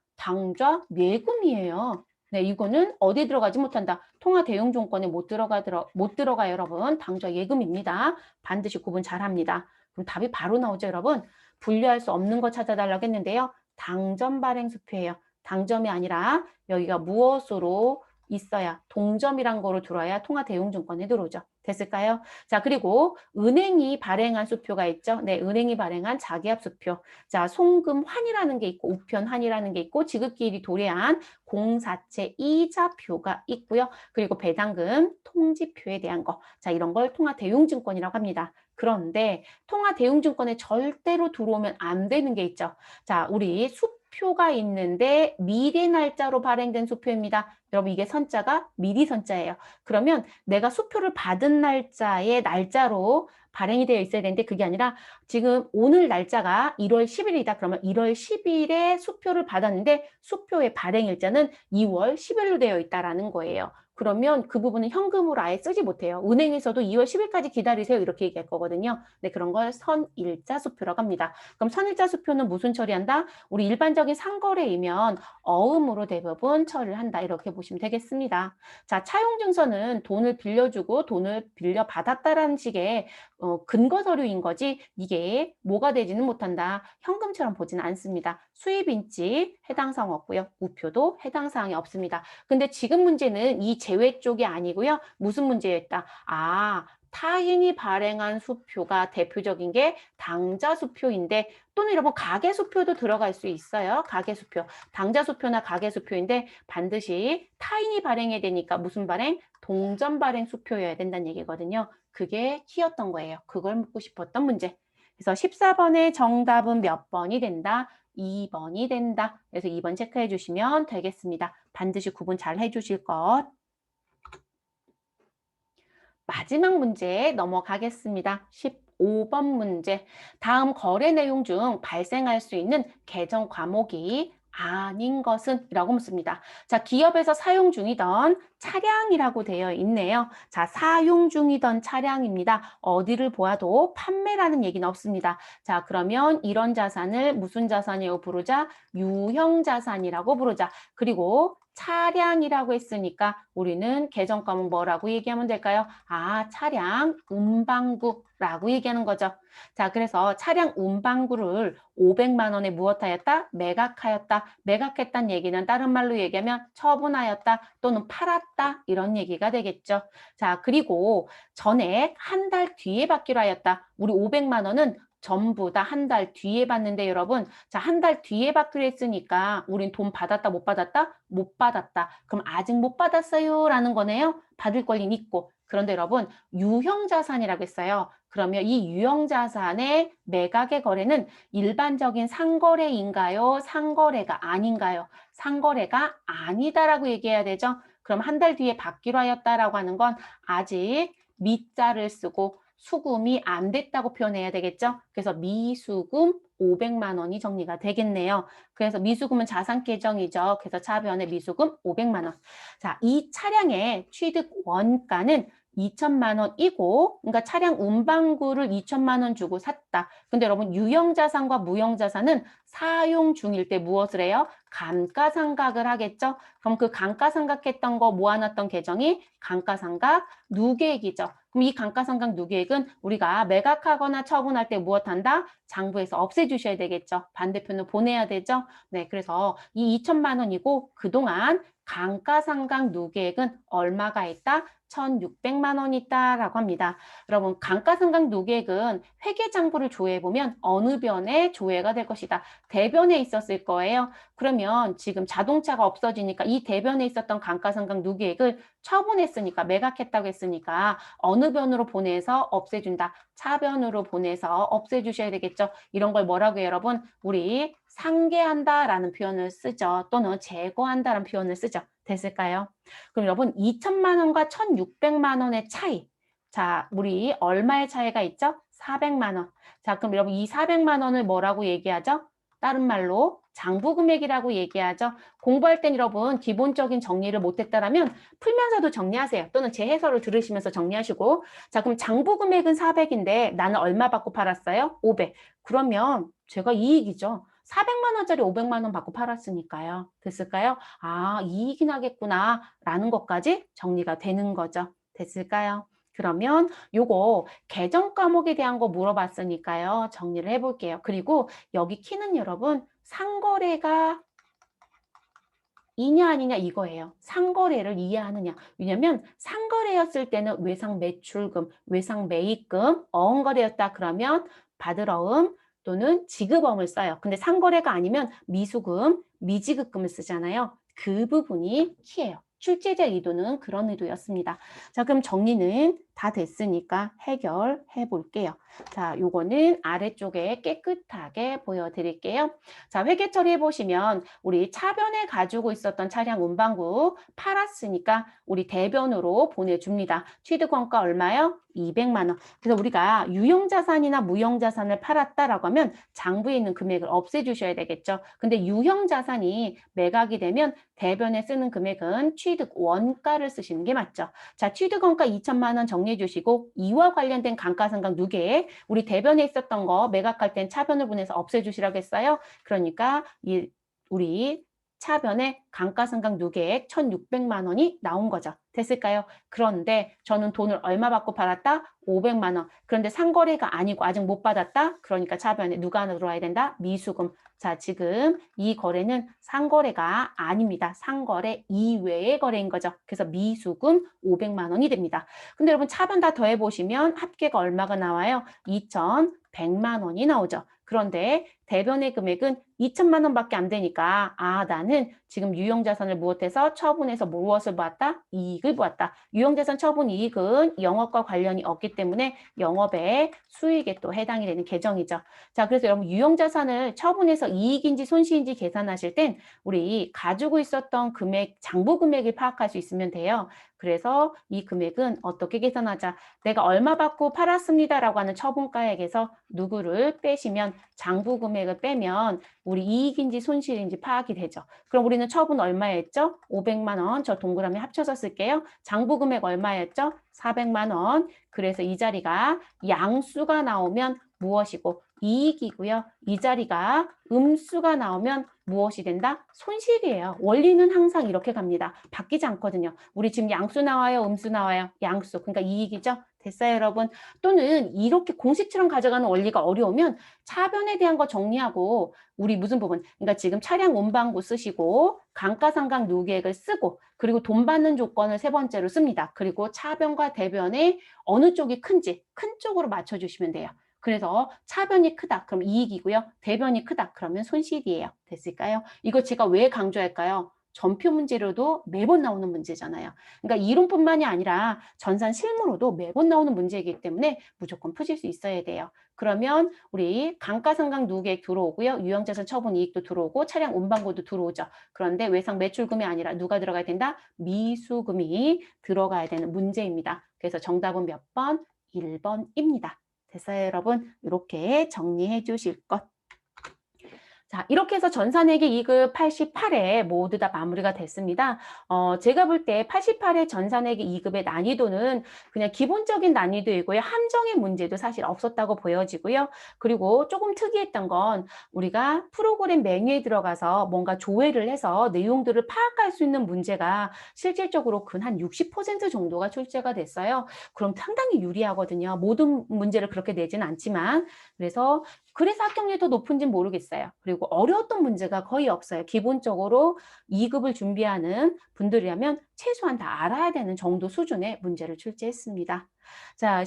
당좌예금이에요. 네, 이거는 어디 들어가지 못한다. 통화대용증권에 못 들어가요, 여러분. 당좌예금입니다. 반드시 구분 잘합니다. 그럼 답이 바로 나오죠, 여러분. 분류할 수 없는 거 찾아달라고 했는데요. 당점 발행 수표예요. 당점이 아니라 여기가 무엇으로 있어야 동점이란 거로 들어야 통화대용증권에 들어오죠. 됐을까요? 자, 그리고 은행이 발행한 수표가 있죠. 네, 은행이 발행한 자기압 수표. 자, 송금환이라는 게 있고 우편환이라는 게 있고 지급기일이 도래한 공사채 이자표가 있고요. 그리고 배당금 통지표에 대한 거. 자, 이런 걸 통화대용증권이라고 합니다. 그런데 통화대용증권에 절대로 들어오면 안 되는 게 있죠. 자, 우리 수표가 있는데 미래 날짜로 발행된 수표입니다. 여러분 이게 선자가 미리 선자예요. 그러면 내가 수표를 받은 날짜의 날짜로 발행이 되어 있어야 되는데 그게 아니라 지금 오늘 날짜가 1월 10일이다. 그러면 1월 10일에 수표를 받았는데 수표의 발행 일자는 2월 10일로 되어 있다라는 거예요. 그러면 그 부분은 현금으로 아예 쓰지 못해요. 은행에서도 2월 10일까지 기다리세요. 이렇게 얘기할 거거든요. 네, 그런 걸 선일자 수표라고 합니다. 그럼 선일자 수표는 무슨 처리한다? 우리 일반적인 상거래이면 어음으로 대부분 처리를 한다. 이렇게 보시면 되겠습니다. 자, 차용증서는 돈을 빌려주고 돈을 빌려받았다라는 식의 근거 서류인 거지 이게 뭐가 되지는 못한다. 현금처럼 보지는 않습니다. 수입인지 해당 사항 없고요. 우표도 해당 사항이 없습니다. 근데 지금 문제는 이 제외 쪽이 아니고요. 무슨 문제였다? 아, 타인이 발행한 수표가 대표적인 게 당좌수표인데 또는 여러분 가계수표도 들어갈 수 있어요. 가계수표. 당좌수표나 가계수표인데 반드시 타인이 발행해야 되니까 무슨 발행? 동전 발행 수표여야 된다는 얘기거든요. 그게 키였던 거예요. 그걸 묻고 싶었던 문제. 그래서 14번의 정답은 몇 번이 된다? 2번이 된다. 그래서 2번 체크해 주시면 되겠습니다. 반드시 구분 잘 해주실 것. 마지막 문제 넘어가겠습니다. 15번 문제. 다음 거래 내용 중 발생할 수 있는 계정 과목이 아닌 것은? 이라고 묻습니다. 자, 기업에서 사용 중이던 차량이라고 되어 있네요. 자, 사용 중이던 차량입니다. 어디를 보아도 판매라는 얘기는 없습니다. 자, 그러면 이런 자산을 무슨 자산이라고 부르자? 유형자산이라고 부르자. 그리고 차량이라고 했으니까 우리는 계정 과목 뭐라고 얘기하면 될까요? 아, 차량 운반구라고 얘기하는 거죠. 자, 그래서 차량 운반구를 500만 원에 무엇하였다? 매각하였다. 매각했다는 얘기는 다른 말로 얘기하면 처분하였다 또는 팔았다 이런 얘기가 되겠죠. 자, 그리고 전액 한 달 뒤에 받기로 하였다. 우리 500만 원은 전부 다 한 달 뒤에 받는데 여러분, 자, 한 달 뒤에 받기로 했으니까 우린 돈 받았다 못 받았다? 못 받았다. 그럼 아직 못 받았어요 라는 거네요. 받을 권리는 있고. 그런데 여러분 유형자산이라고 했어요. 그러면 이 유형자산의 매각의 거래는 일반적인 상거래인가요? 상거래가 아닌가요? 상거래가 아니다라고 얘기해야 되죠. 그럼 한 달 뒤에 받기로 하였다라고 하는 건 아직 미자를 쓰고 수금이 안 됐다고 표현해야 되겠죠. 그래서 미수금 500만 원이 정리가 되겠네요. 그래서 미수금은 자산 계정이죠. 그래서 차변에 미수금 500만 원. 자, 이 차량의 취득 원가는 2천만 원이고, 그러니까 차량 운반구를 2천만 원 주고 샀다. 근데 여러분 유형자산과 무형자산은 사용 중일 때 무엇을 해요? 감가상각을 하겠죠. 그럼 그 감가상각했던 거 모아놨던 계정이 감가상각 누계액이죠. 그럼 이 감가상각 누계액은 우리가 매각하거나 처분할 때 무엇한다? 장부에서 없애주셔야 되겠죠. 반대편을 보내야 되죠. 네, 그래서 이 2천만 원이고 그동안 감가상각 누계액은 얼마가 있다? 1,600만 원이 있다라고 합니다. 여러분, 감가상각 누계액은 회계장부를 조회해보면 어느 변에 조회가 될 것이다. 대변에 있었을 거예요. 그러면 지금 자동차가 없어지니까 이 대변에 있었던 감가상각 누계액을 처분했으니까, 매각했다고 했으니까 어느 변으로 보내서 없애준다. 차변으로 보내서 없애주셔야 되겠죠. 이런 걸 뭐라고 해요, 여러분? 우리 상계한다라는 표현을 쓰죠. 또는 제거한다라는 표현을 쓰죠. 됐을까요? 그럼 여러분 2천만 원과 1,600만 원의 차이. 자, 우리 얼마의 차이가 있죠? 400만 원. 자, 그럼 여러분 이 400만 원을 뭐라고 얘기하죠? 다른 말로 장부금액이라고 얘기하죠. 공부할 땐 여러분 기본적인 정리를 못했다라면 풀면서도 정리하세요. 또는 제 해설을 들으시면서 정리하시고. 자, 그럼 장부금액은 400인데 나는 얼마 받고 팔았어요? 500. 그러면 제가 이익이죠. 400만 원짜리 500만 원 받고 팔았으니까요. 됐을까요? 아, 이익이 나겠구나 라는 것까지 정리가 되는 거죠. 됐을까요? 그러면 요거 계정 과목에 대한 거 물어봤으니까요. 정리를 해볼게요. 그리고 여기 키는 여러분 상거래가 이냐 아니냐 이거예요. 상거래를 이해하느냐. 왜냐면 상거래였을 때는 외상 매출금, 외상 매입금, 어음거래였다 그러면 받을어음 또는 지급어음을 써요. 근데 상거래가 아니면 미수금, 미지급금을 쓰잖아요. 그 부분이 키예요. 출제자 의도는 그런 의도였습니다. 자, 그럼 정리는 다 됐으니까 해결해 볼게요. 자, 요거는 아래쪽에 깨끗하게 보여드릴게요. 자, 회계 처리해 보시면 우리 차변에 가지고 있었던 차량 운반구 팔았으니까 우리 대변으로 보내줍니다. 취득원가 얼마요? 200만 원. 그래서 우리가 유형자산이나 무형자산을 팔았다라고 하면 장부에 있는 금액을 없애주셔야 되겠죠. 근데 유형자산이 매각이 되면 대변에 쓰는 금액은 취득원가를 쓰시는 게 맞죠. 자, 취득원가 2천만 원 정리해 주시고 이와 관련된 감가상각 누계 우리 대변에 있었던 거 매각할 땐 차변을 보내서 없애주시라고 했어요. 그러니까 우리 차변에 감가상각 누계액 1,600만 원이 나온 거죠. 됐을까요? 그런데 저는 돈을 얼마 받고 팔았다? 500만 원. 그런데 상거래가 아니고 아직 못 받았다? 그러니까 차변에 누가 들어와야 된다? 미수금. 자, 지금 이 거래는 상거래가 아닙니다. 상거래 이외의 거래인 거죠. 그래서 미수금 500만 원이 됩니다. 근데 여러분 차변 다 더해보시면 합계가 얼마가 나와요? 2,100만 원이 나오죠. 그런데 대변의 금액은 2천만 원밖에 안 되니까 아, 나는 지금 유형자산을 무엇해서 처분해서 무엇을 보았다? 이익을 보았다. 유형자산 처분 이익은 영업과 관련이 없기 때문에 영업의 수익에 또 해당이 되는 계정이죠. 자, 그래서 여러분 유형자산을 처분해서 이익인지 손실인지 계산하실 땐 우리 가지고 있었던 금액, 장부 금액을 파악할 수 있으면 돼요. 그래서 이 금액은 어떻게 계산하자? 내가 얼마 받고 팔았습니다라고 하는 처분가액에서 누구를 빼시면 장부 금액을 빼면 우리 이익인지 손실인지 파악이 되죠. 그럼 우리는 처분 얼마였죠? 500만 원. 저 동그라미 합쳐서 쓸게요. 장부 금액 얼마였죠? 400만 원. 그래서 이 자리가 양수가 나오면 무엇이고 이익이고요. 이 자리가 음수가 나오면 무엇이 된다? 손실이에요. 원리는 항상 이렇게 갑니다. 바뀌지 않거든요. 우리 지금 양수 나와요? 음수 나와요? 양수. 그러니까 이익이죠? 됐어요, 여러분? 또는 이렇게 공식처럼 가져가는 원리가 어려우면 차변에 대한 거 정리하고 우리 무슨 부분? 그러니까 지금 차량 운반구 쓰시고 감가상각 누계액을 쓰고 그리고 돈 받는 조건을 세 번째로 씁니다. 그리고 차변과 대변에 어느 쪽이 큰지 큰 쪽으로 맞춰주시면 돼요. 그래서 차변이 크다. 그럼 이익이고요. 대변이 크다. 그러면 손실이에요. 됐을까요? 이거 제가 왜 강조할까요? 전표 문제로도 매번 나오는 문제잖아요. 그러니까 이론뿐만이 아니라 전산 실무로도 매번 나오는 문제이기 때문에 무조건 푸실 수 있어야 돼요. 그러면 우리 감가상각 누계액 들어오고요. 유형자산 처분 이익도 들어오고 차량 운반고도 들어오죠. 그런데 외상 매출금이 아니라 누가 들어가야 된다? 미수금이 들어가야 되는 문제입니다. 그래서 정답은 몇 번? 1번입니다. 됐어요, 여러분? 이렇게 정리해 주실 것. 자, 이렇게 해서 전산회계 2급 88회 모두 다 마무리가 됐습니다. 제가 볼 때 88회 전산회계 2급의 난이도는 그냥 기본적인 난이도이고요. 함정의 문제도 사실 없었다고 보여지고요. 그리고 조금 특이했던 건 우리가 프로그램 메뉴에 들어가서 뭔가 조회를 해서 내용들을 파악할 수 있는 문제가 실질적으로 근 한 60% 정도가 출제가 됐어요. 그럼 상당히 유리하거든요. 모든 문제를 그렇게 내지는 않지만. 그래서 그래서 합격률이 더 높은지는 모르겠어요. 그리고 어려웠던 문제가 거의 없어요. 기본적으로 2급을 준비하는 분들이라면 최소한 다 알아야 되는 정도 수준의 문제를 출제했습니다. 자,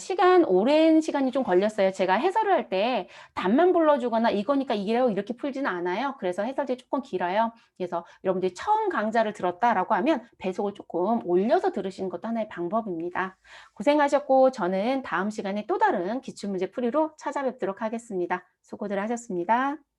오랜 시간이 좀 걸렸어요. 제가 해설을 할 때 답만 불러주거나 이거니까 이래요 이렇게 풀지는 않아요. 그래서 해설이 조금 길어요. 그래서 여러분들이 처음 강좌를 들었다라고 하면 배속을 조금 올려서 들으시는 것도 하나의 방법입니다. 고생하셨고 저는 다음 시간에 또 다른 기출문제 풀이로 찾아뵙도록 하겠습니다. 수고들 하셨습니다.